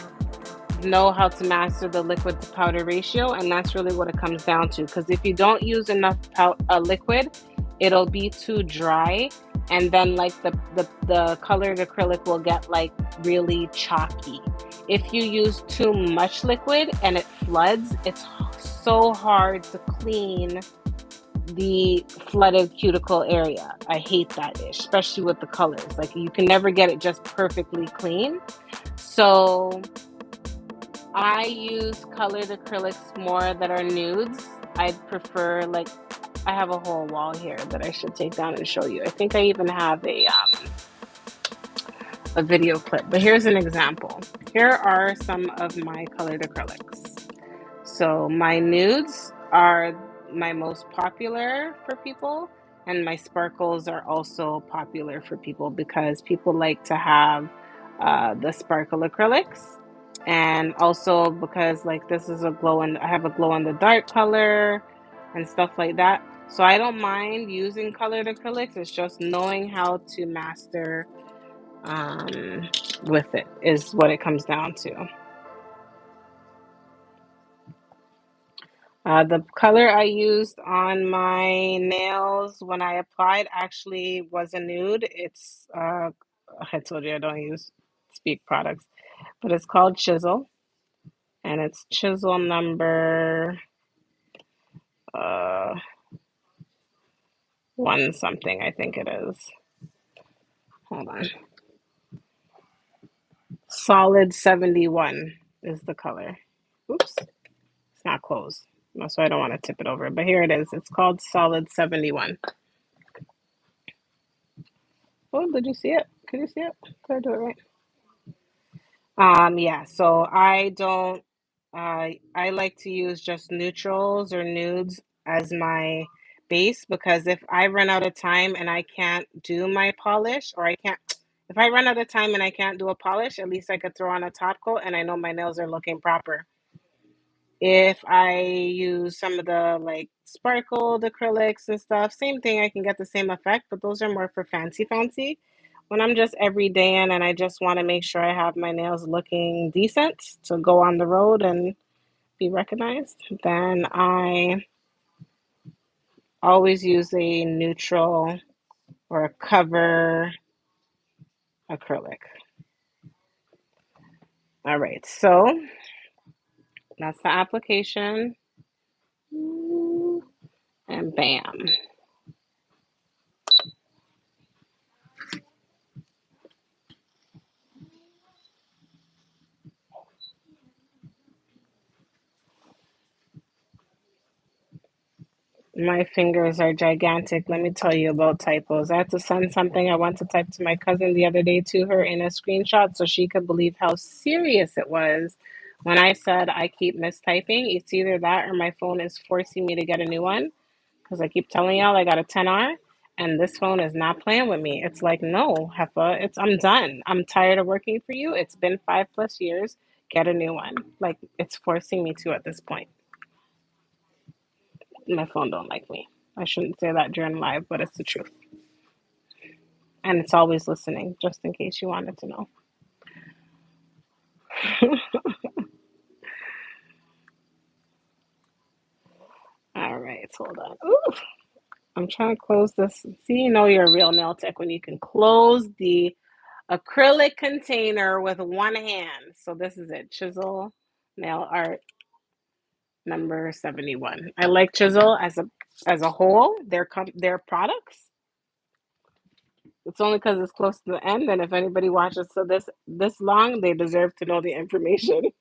know how to master the liquid to powder ratio, and that's really what it comes down to. Because if you don't use enough liquid, it'll be too dry, and then like the colored acrylic will get like really chalky. If you use too much liquid and it floods, it's so hard to clean the flooded cuticle area. I hate that, especially with the colors. Like, you can never get it just perfectly clean. So I use colored acrylics more that are nudes. I'd prefer, like, I have a whole wall here that I should take down and show you. I think I even have a video clip, but here's an example. Here are some of my colored acrylics. So my nudes are my most popular for people, and my sparkles are also popular for people because people like to have the sparkle acrylics. And also because, like, this is I have a glow in the dark color and stuff like that. So I don't mind using colored acrylics. It's just knowing how to master with it is what it comes down to. The color I used on my nails when I applied actually was a nude. I told you I don't use Speak products, but it's called Chisel, and it's Chisel number uh, one something, I think it is. Hold on. Solid 71 is the color. Oops, it's not closed. So I don't want to tip it over, but here it is. It's called Solid 71. Oh, did you see it? Could you see it? Did I do it right? Yeah, so I don't, I like to use just neutrals or nudes as my base, because if I run out of time and I can't do my polish, or if I run out of time and I can't do a polish, at least I could throw on a top coat and I know my nails are looking proper. If I use some of the like sparkled acrylics and stuff, same thing, I can get the same effect, but those are more for fancy. When I'm just everyday in and I just want to make sure I have my nails looking decent to go on the road and be recognized, then I always use a neutral or a cover acrylic. All right, so that's the application. And bam. My fingers are gigantic. Let me tell you about typos. I had to send something I want to type to my cousin the other day to her in a screenshot so she could believe how serious it was when I said I keep mistyping. It's either that or my phone is forcing me to get a new one, because I keep telling y'all I got a 10R and this phone is not playing with me. It's like, no, Heffa, I'm done. I'm tired of working for you. It's been 5+ years. Get a new one. Like, it's forcing me to at this point. My phone don't like me. I shouldn't say that during live, but it's the truth. And it's always listening, just in case you wanted to know. All right, hold on. Ooh, I'm trying to close this. See, you know you're a real nail tech when you can close the acrylic container with one hand. So this is it. Chisel Nail Art number 71. I like Chisel as a whole. Their products, It's only because it's close to the end, and if anybody watches so this long, they deserve to know the information.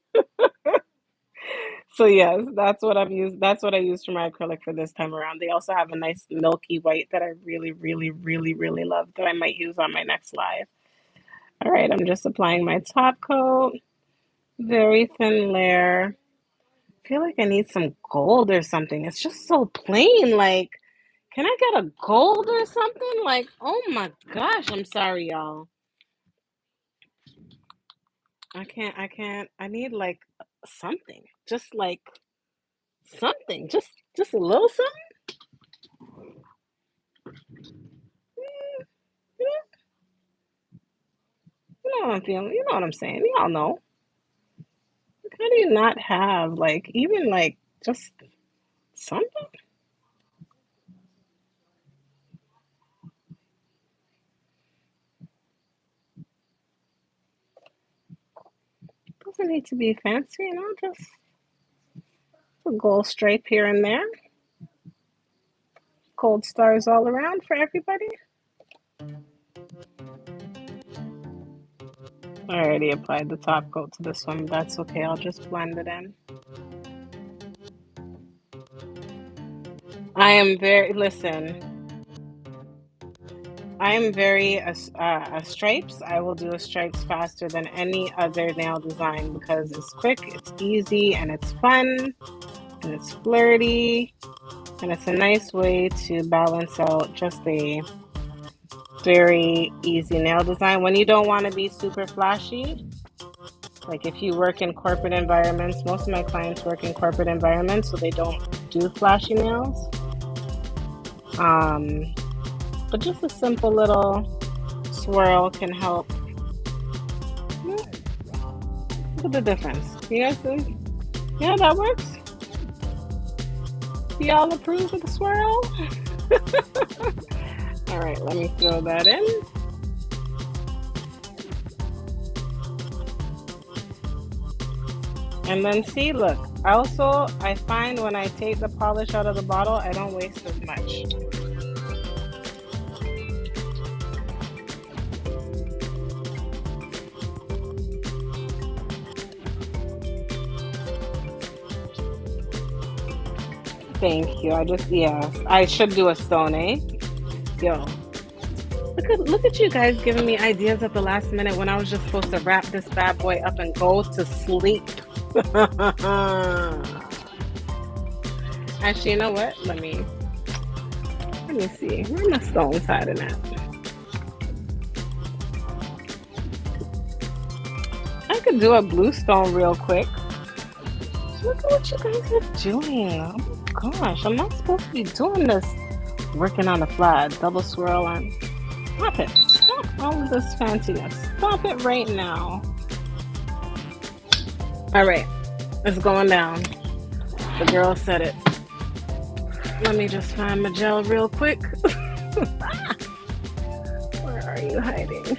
So yes, that's what I've used. That's what I used for my acrylic for this time around. They also have a nice milky white that I really, really, really, really love that I might use on my next live. All right, I'm just applying my top coat, very thin layer. I feel like I need some gold or something. It's just so plain. Like, can I get a gold or something? Like, oh my gosh, I'm sorry, y'all. I can't. I need like something. Just like something. Just a little something. You know what I'm feeling. You know what I'm saying. Y'all know. How do you not have like even like just something? Doesn't need to be fancy, you know, just a gold stripe here and there. Gold stars all around for everybody. I already applied the top coat to this one, but that's okay. I'll just blend it in. I am very, listen, I am very, stripes. I will do a stripes faster than any other nail design because it's quick, it's easy, and it's fun, and it's flirty, and it's a nice way to balance out just a very easy nail design. When you don't want to be super flashy, like if you work in corporate environments, most of my clients work in corporate environments, so they don't do flashy nails. Um, but just a simple little swirl can help. Look at the difference. You guys see? Yeah, that works. Y'all approve of the swirl? All right, let me throw that in. And then see, look, also I find when I take the polish out of the bottle, I don't waste as much. Thank you. Yeah, I should do a stone, eh? Yo, look at you guys giving me ideas at the last minute when I was just supposed to wrap this bad boy up and go to sleep. Actually, you know what? Let me see. Where my stones hiding at? I could do a blue stone real quick. Look at what you guys are doing. Oh my gosh, I'm not supposed to be doing this. Working on the fly, double swirl on. Stop it. Stop all of this fanciness. Stop it right now. All right, it's going down. The girl said it. Let me just find my gel real quick. Where are you hiding?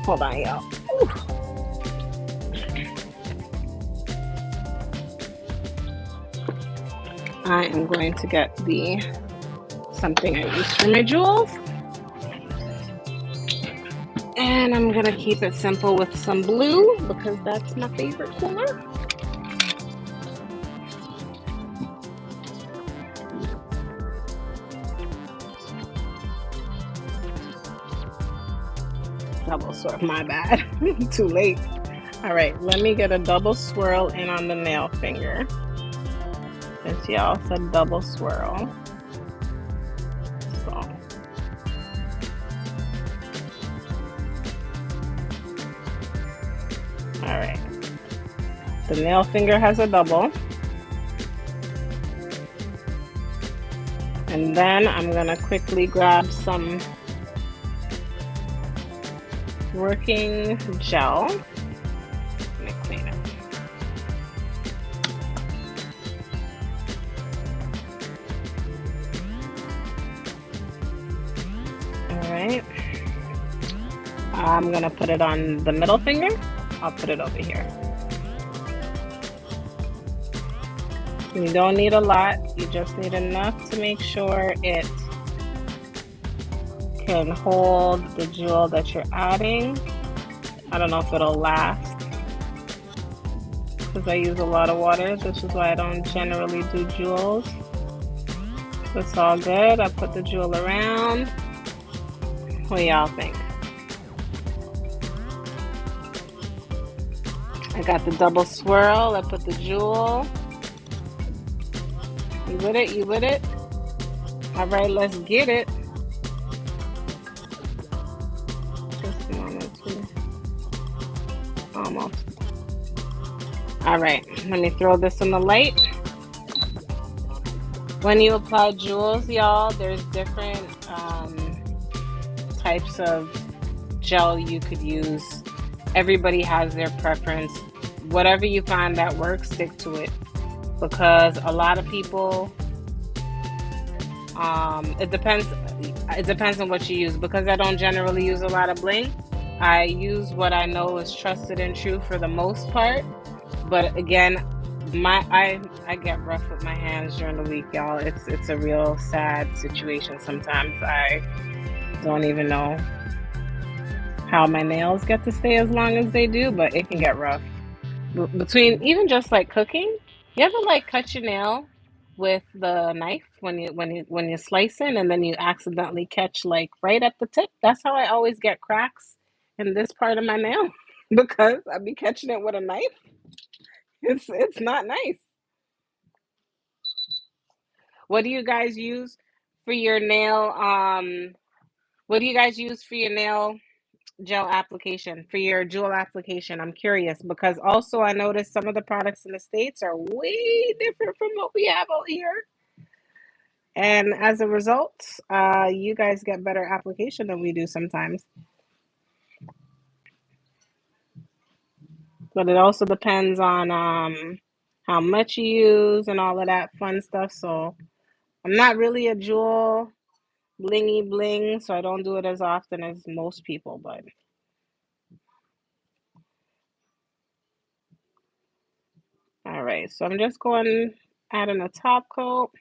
Hold on, y'all. I am going to get something I use for my jewels. And I'm gonna keep it simple with some blue because that's my favorite color. Double swirl, my bad. Too late. All right, let me get a double swirl in on the nail finger. Since y'all said double swirl. So. All right. The nail finger has a double. And then I'm gonna quickly grab some working gel. Let me clean it. All right. I'm gonna put it on the middle finger. I'll put it over here. You don't need a lot, you just need enough to make sure it can hold the jewel that you're adding. I don't know if it'll last because I use a lot of water. This is why I don't generally do jewels. It's all good. I put the jewel around. What do y'all think? I got the double swirl. I put the jewel. You with it? You with it? All right, let's get it. Just a moment, too. Almost. All right, let me throw this in the light. When you apply jewels, y'all, there's different types of gel you could use. Everybody has their preference. Whatever you find that works, stick to it. Because a lot of people, it depends. It depends on what you use. Because I don't generally use a lot of bling, I use what I know is trusted and true for the most part. But again, I get rough with my hands during the week, y'all. It's a real sad situation. Sometimes I don't even know how my nails get to stay as long as they do, but it can get rough. Between even just like cooking, you ever like cut your nail with the knife when you're slicing and then you accidentally catch like right at the tip? That's how I always get cracks in this part of my nail because I be catching it with a knife. It's not nice. What do you guys use for your nail? What do you guys use for your nail gel application, for your jewel application? I'm curious because also I noticed some of the products in the States are way different from what we have out here. And as a result, you guys get better application than we do sometimes. But it also depends on how much you use and all of that fun stuff. So I'm not really a jewel blingy bling, so I don't do it as often as most people. But all right, so I'm just going adding a top coat.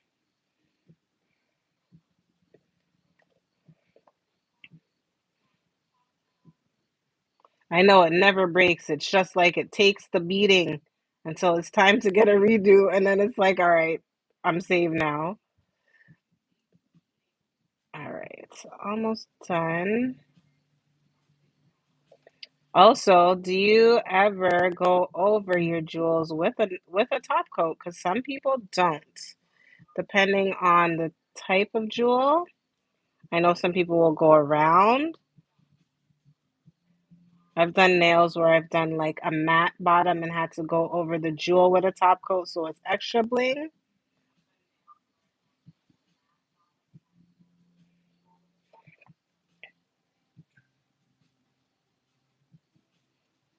I know it never breaks. It's just like it takes the beating until it's time to get a redo, and then it's like, all right, I'm saved now. All right, so almost done. Also, do you ever go over your jewels with a top coat? Because some people don't, depending on the type of jewel. I know some people will go around. I've done nails where I've done like a matte bottom and had to go over the jewel with a top coat so it's extra bling.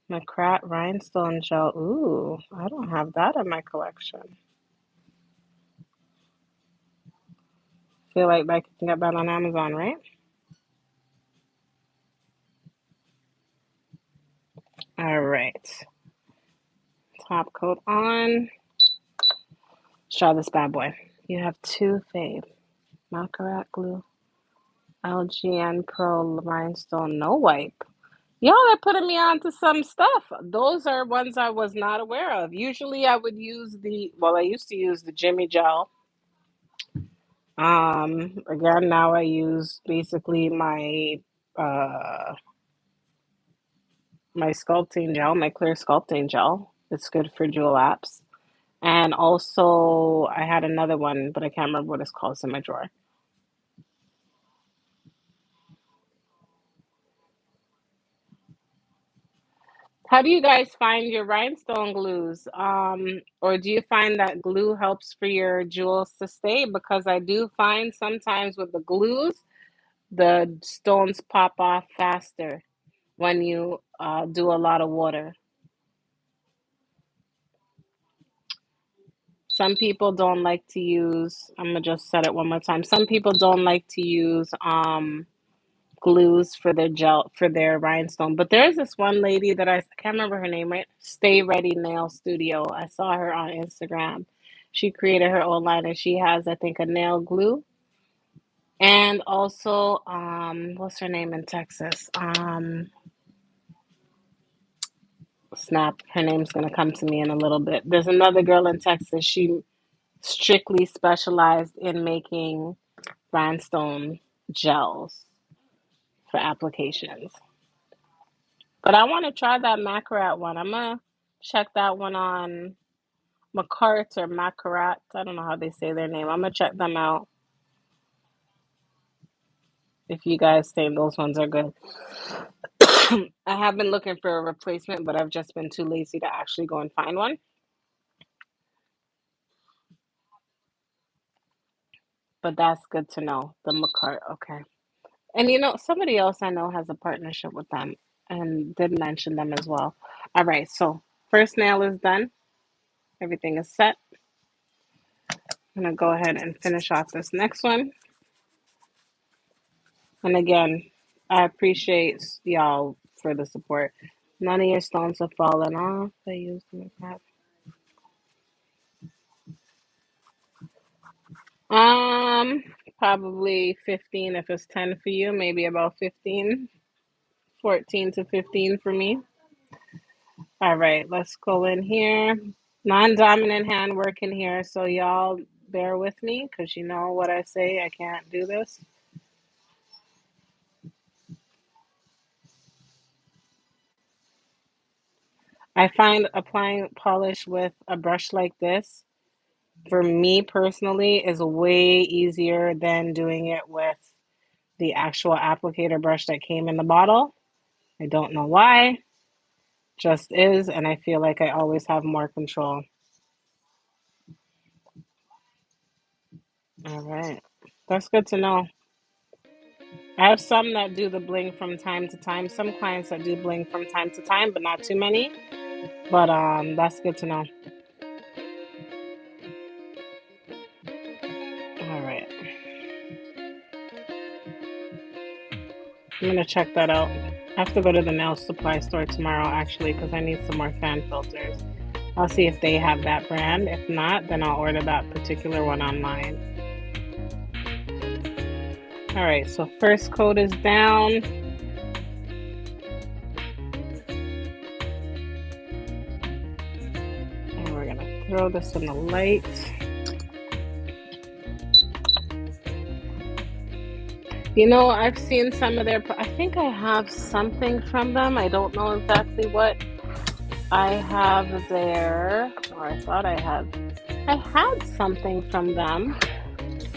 McCrat rhinestone gel. Ooh, I don't have that in my collection. Feel like I can get that on Amazon, right? All right. Top coat on. Let's try this bad boy. You have two fave. Macarat glue. LGN Pro rhinestone no wipe. Y'all are putting me on to some stuff. Those are ones I was not aware of. Usually I would use I used to use the Jimmy gel. Again, now I use basically uh my sculpting gel, my clear sculpting gel. It's good for jewel apps. And also I had another one, but I can't remember what it's called. It's in my drawer. How do you guys find your rhinestone glues? Or do you find that glue helps for your jewels to stay? Because I do find sometimes with the glues, the stones pop off faster when you do a lot of water. Some people don't like to use, I'm gonna just set it one more time. Some people don't like to use glues for their gel for their rhinestone. But there's this one lady that I can't remember her name, right? Stay Ready Nail Studio. I saw her on Instagram. She created her own line and she has, I think, a nail glue. And also, what's her name in Texas? Snap, her name's gonna come to me in a little bit. There's another girl in Texas. She strictly specialized in making rhinestone gels for applications. But I want to try that Macarat one. I'm gonna check that one on Macart or Macarat. I don't know how they say their name. I'm gonna check them out if you guys think those ones are good. I have been looking for a replacement, but I've just been too lazy to actually go and find one. But that's good to know. The Macart, okay. And somebody else I know has a partnership with them and did mention them as well. All right, so first nail is done. Everything is set. I'm gonna go ahead and finish off this next one. And again, I appreciate y'all for the support. None of your stones have fallen off. I used them. Um, Probably 15 if it's 10 for you, maybe about 15, 14 to 15 for me. All right, let's go in here. Non-dominant hand work in here, so y'all bear with me because you know what I say, I can't do this. I find applying polish with a brush like this, for me personally, is way easier than doing it with the actual applicator brush that came in the bottle. I don't know why, just is, and I feel like I always have more control. All right, that's good to know. I have some that do the bling from time to time, some clients that do bling from time to time, but not too many. But that's good to know. All right, I'm gonna check that out. I have to go to the nail supply store tomorrow actually because I need some more fan filters. I'll see if they have that brand. If not, then I'll order that particular one online. All right, so first coat is down. And we're gonna throw this in the light. I've seen some of their, I think I have something from them. I don't know exactly what I have there, or I thought I had. I had something from them.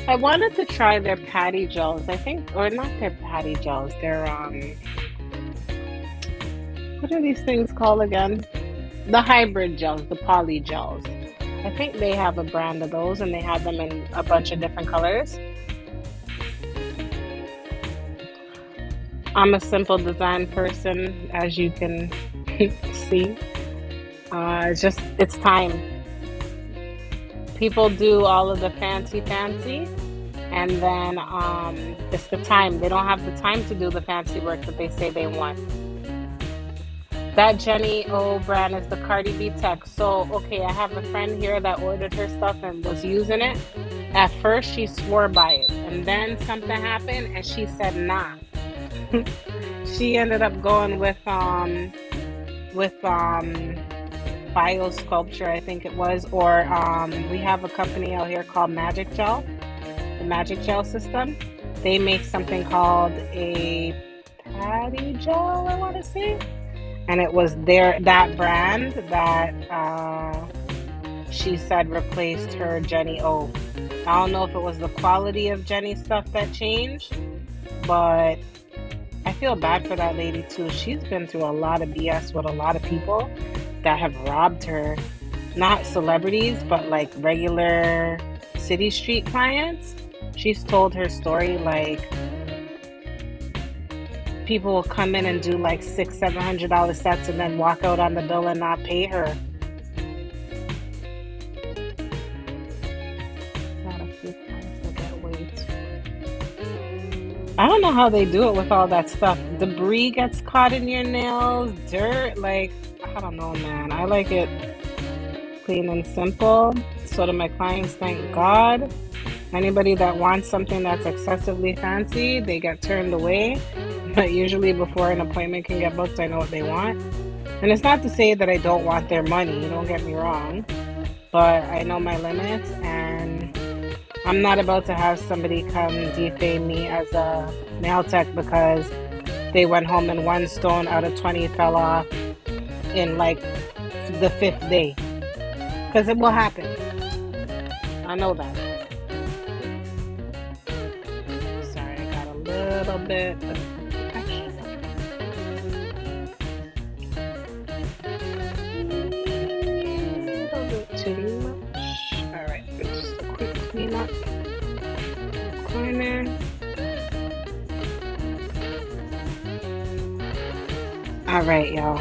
I wanted to try their patty gels, I think, or not their patty gels. Their what are these things called again? The hybrid gels, the poly gels. I think they have a brand of those, and they have them in a bunch of different colors. I'm a simple design person, as you can see. It's time. People do all of the fancy, and then it's the time. They don't have the time to do the fancy work that they say they want. That Jenny O brand is the Cardi B Tech. So, okay, I have a friend here that ordered her stuff and was using it. At first, she swore by it, and then something happened, and she said, "Nah." She ended up going with bio sculpture, I think it was, or we have a company out here called Magic Gel, the Magic Gel system. They make something called a patty gel, I want to say, and it was that brand that she said replaced her Jenny O. I don't know if it was the quality of Jenny stuff that changed, but I feel bad for that lady too. She's been through a lot of BS with a lot of people that have robbed her. Not celebrities, but like regular city street clients. She's told her story like people will come in and do like $600-700 sets and then walk out on the bill and not pay her. Not a few clients will get weight. I don't know how they do it with all that stuff. Debris gets caught in your nails, dirt, like, I don't know, man. I like it clean and simple. So do my clients, thank God. Anybody that wants something that's excessively fancy, they get turned away. But usually, before an appointment can get booked, I know what they want. And it's not to say that I don't want their money, don't get me wrong, but I know my limits, and I'm not about to have somebody come defame me as a nail tech because they went home and one stone out of 20 fell off in like the fifth day. Because it will happen. I know that. Sorry, I got a little bit of action. A little bit too much. Alright, just a quick cleanup. Corner. Alright, y'all.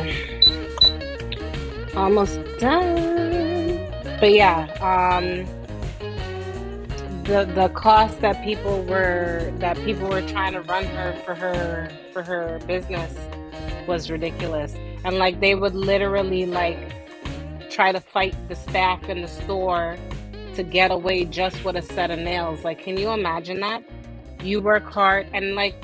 Almost done. But yeah, the cost that people were trying to run her for her business was ridiculous. And like they would literally like try to fight the staff in the store to get away just with a set of nails. Like, can you imagine that? You work hard and like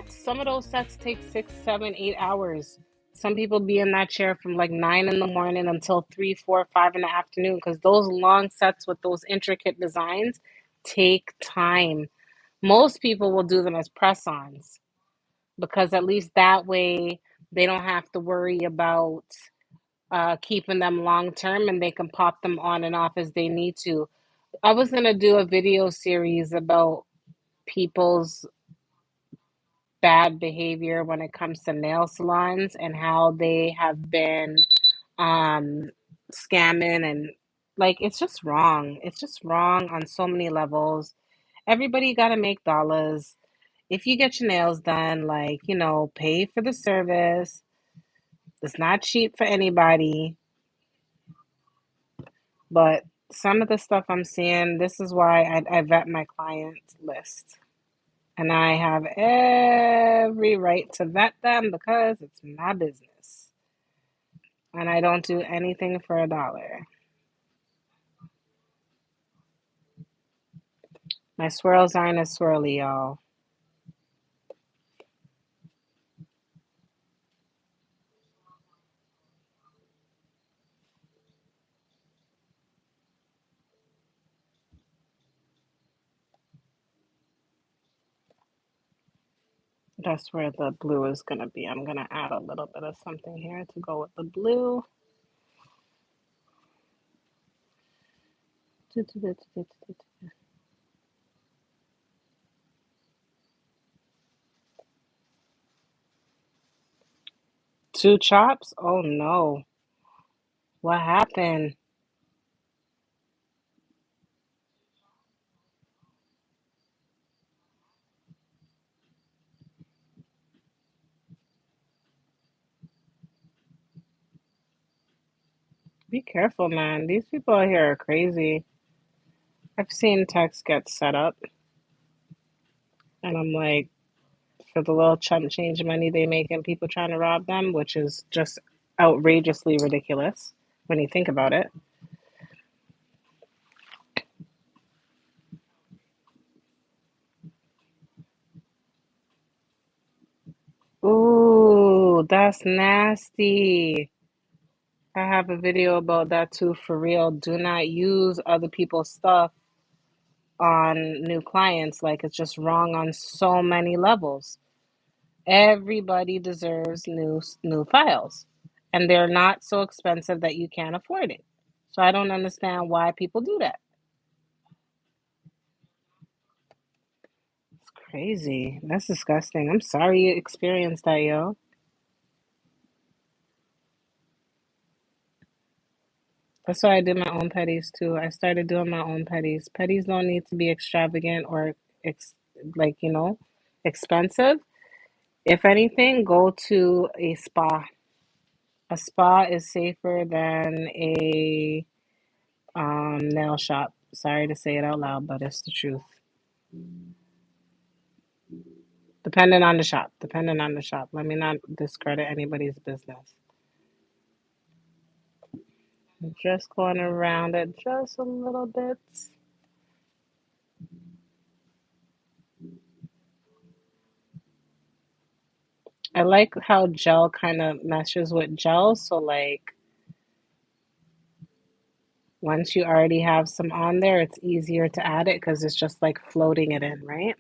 some of those sets take 6, 7, 8 hours. Some people be in that chair from like 9 in the morning until 3, 4, 5 in the afternoon because those long sets with those intricate designs take time. Most people will do them as press-ons because at least that way they don't have to worry about keeping them long term and they can pop them on and off as they need to. I was going to do a video series about people's bad behavior when it comes to nail salons and how they have been um, scamming and like it's just wrong. It's just wrong on so many levels. Everybody got to make dollars. If you get your nails done, like, pay for the service. It's not cheap for anybody. But some of the stuff I'm seeing, this is why I vet my client list. And I have every right to vet them because it's my business. And I don't do anything for a dollar. My swirls aren't as swirly, y'all. That's where the blue is going to be. I'm going to add a little bit of something here to go with the blue. Two chops? Oh no. What happened? Be careful, man. These people out here are crazy. I've seen texts get set up, and I'm like, for the little chump change money they make and people trying to rob them, which is just outrageously ridiculous when you think about it. Ooh, that's nasty. I have a video about that too, for real. Do not use other people's stuff on new clients. Like, it's just wrong on so many levels. Everybody deserves new files, and they're not so expensive that you can't afford it. So I don't understand why people do that. It's crazy. That's disgusting. I'm sorry you experienced that, yo. That's why I did my own petties too. I started doing my own petties. Petties don't need to be extravagant or ex like, expensive. If anything, go to a spa. A spa is safer than a nail shop. Sorry to say it out loud, but it's the truth. Depending on the shop. Depending on the shop. Let me not discredit anybody's business. I'm just going around it just a little bit. I like how gel kind of meshes with gel. So like once you already have some on there, it's easier to add it because it's just like floating it in, right?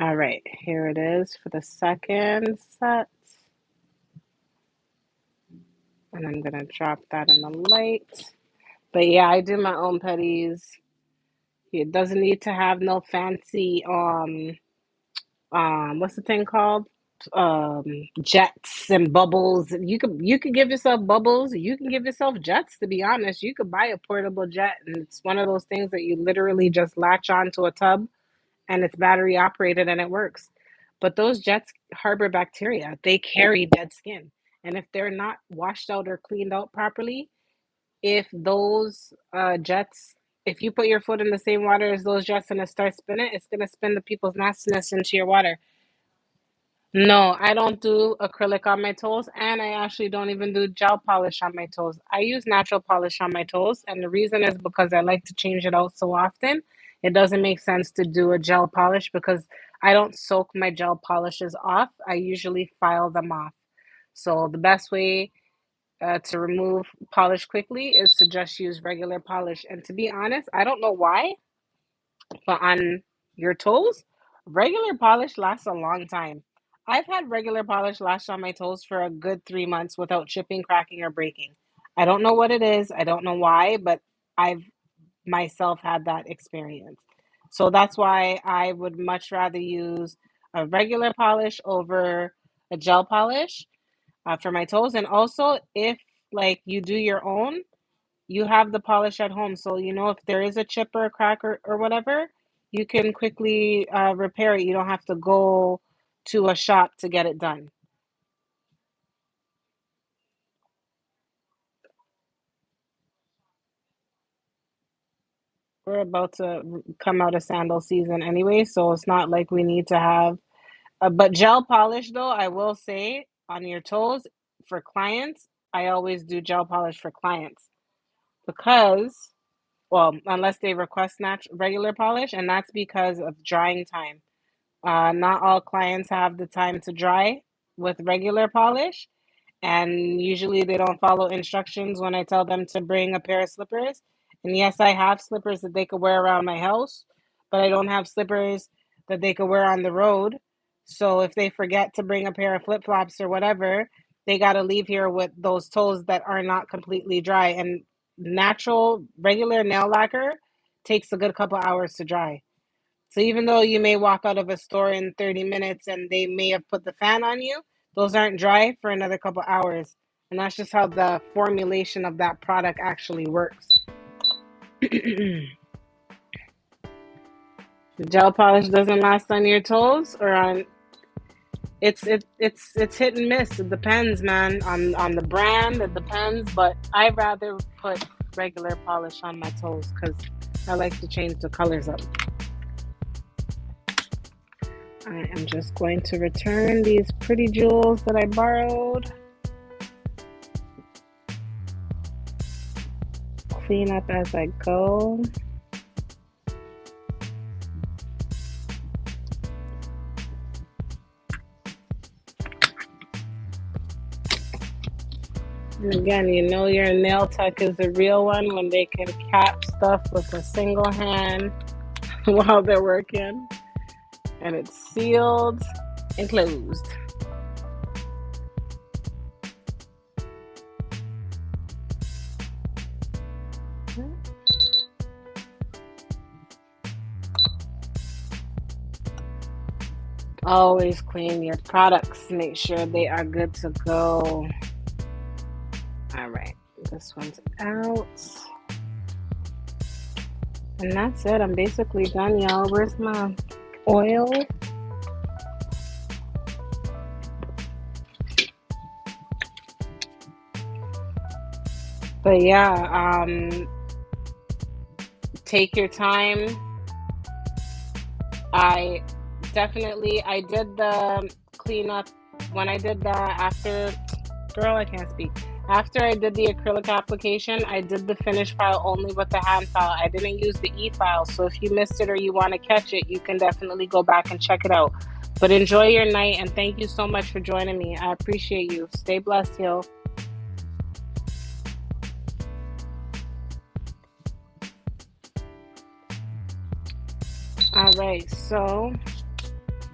All right, here it is for the second set. And I'm gonna drop that in the light. But yeah, I do my own petties. It doesn't need to have no fancy what's the thing called? Um Jets and bubbles. You could give yourself bubbles, you can give yourself jets, to be honest. You could buy a portable jet and it's one of those things that you literally just latch onto a tub and it's battery operated and it works. But those jets harbor bacteria. They carry dead skin. And if they're not washed out or cleaned out properly, if those jets, if you put your foot in the same water as those jets and it starts spinning, it's gonna spin the people's nastiness into your water. No, I don't do acrylic on my toes, and I actually don't even do gel polish on my toes. I use natural polish on my toes, and the reason is because I like to change it out so often. It doesn't make sense to do a gel polish because I don't soak my gel polishes off. I usually file them off. So the best way to remove polish quickly is to just use regular polish. And to be honest, I don't know why, but on your toes, regular polish lasts a long time. I've had regular polish last on my toes for a good 3 months without chipping, cracking, or breaking. I don't know what it is. I don't know why, but I've myself had that experience. So that's why I would much rather use a regular polish over a gel polish for my toes. And also, if like you do your own, you have the polish at home. So, if there is a chip or a crack or whatever, you can quickly repair it. You don't have to go to a shop to get it done. We're about to come out of sandal season anyway, so it's not like we need to have. But gel polish, though, I will say on your toes for clients, I always do gel polish for clients because, well, unless they request regular polish, and that's because of drying time. Not all clients have the time to dry with regular polish, and usually they don't follow instructions when I tell them to bring a pair of slippers. And yes, I have slippers that they could wear around my house, but I don't have slippers that they could wear on the road. So if they forget to bring a pair of flip flops or whatever, they got to leave here with those toes that are not completely dry. And natural, regular nail lacquer takes a good couple hours to dry. So even though you may walk out of a store in 30 minutes and they may have put the fan on you, those aren't dry for another couple hours. And that's just how the formulation of that product actually works. The gel polish doesn't last on your toes or on it's hit and miss. It depends, man, on the brand. It depends, but I rather put regular polish on my toes because I like to change the colors up. I am just going to return these pretty jewels that I borrowed. Clean up as I go. And again, your nail tech is the real one when they can cap stuff with a single hand while they're working. And it's sealed and closed. Always clean your products. Make sure they are good to go. All right, this one's out. And that's it. I'm basically done, y'all. Where's my oil? But yeah, take your time. I did the cleanup when I did the after, girl, I can't speak. After I did the acrylic application, I did the finish file only with the hand file. I didn't use the e-file, so if you missed it or you want to catch it, you can definitely go back and check it out. But enjoy your night, and thank you so much for joining me. I appreciate you. Stay blessed, Hill. All right, so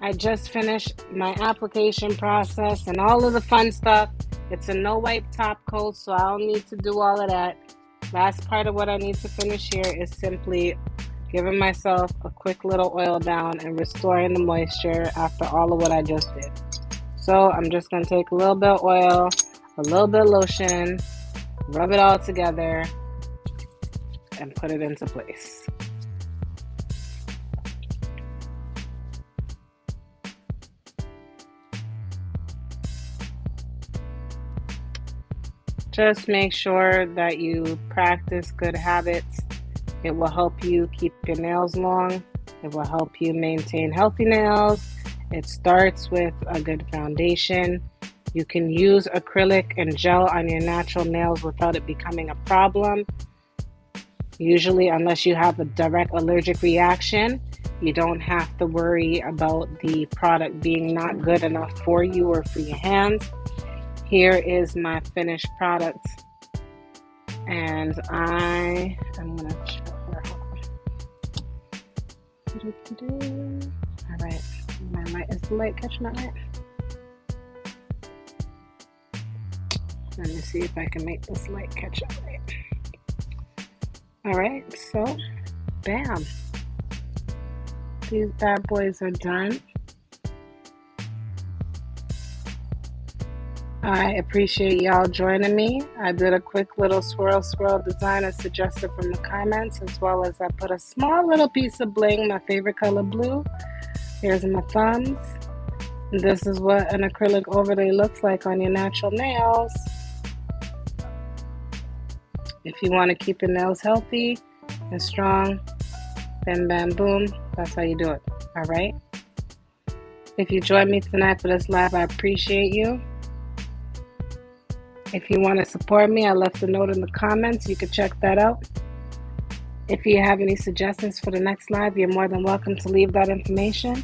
I just finished my application process and all of the fun stuff. It's a no wipe top coat, so I don't need to do all of that. Last part of what I need to finish here is simply giving myself a quick little oil down and restoring the moisture after all of what I just did. So I'm just going to take a little bit of oil, a little bit of lotion, rub it all together, and put it into place. Just make sure that you practice good habits. It will help you keep your nails long. It will help you maintain healthy nails. It starts with a good foundation. You can use acrylic and gel on your natural nails without it becoming a problem. Usually, unless you have a direct allergic reaction, you don't have to worry about the product being not good enough for you or for your hands. Here is my finished product, and I am going to show her. All right, is the light catching that light? Let me see if I can make this light catch up right. All right, so bam, these bad boys are done. I appreciate y'all joining me. I did a quick little swirl design as suggested from the comments, as well as I put a small little piece of bling, my favorite color blue. Here's my thumbs. And this is what an acrylic overlay looks like on your natural nails. If you want to keep your nails healthy and strong, bam, bam, boom, that's how you do it. All right? If you joined me tonight for this live, I appreciate you. If you want to support me, I left a note in the comments. You can check that out. If you have any suggestions for the next live, you're more than welcome to leave that information.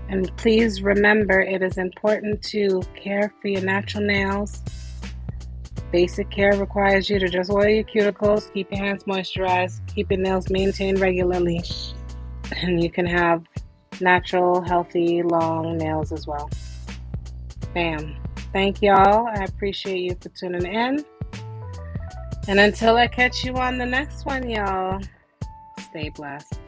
And please remember, it is important to care for your natural nails. Basic care requires you to just oil your cuticles, keep your hands moisturized, keep your nails maintained regularly, and you can have natural, healthy, long nails as well. Bam. Thank y'all. I appreciate you for tuning in. And until I catch you on the next one, y'all, stay blessed.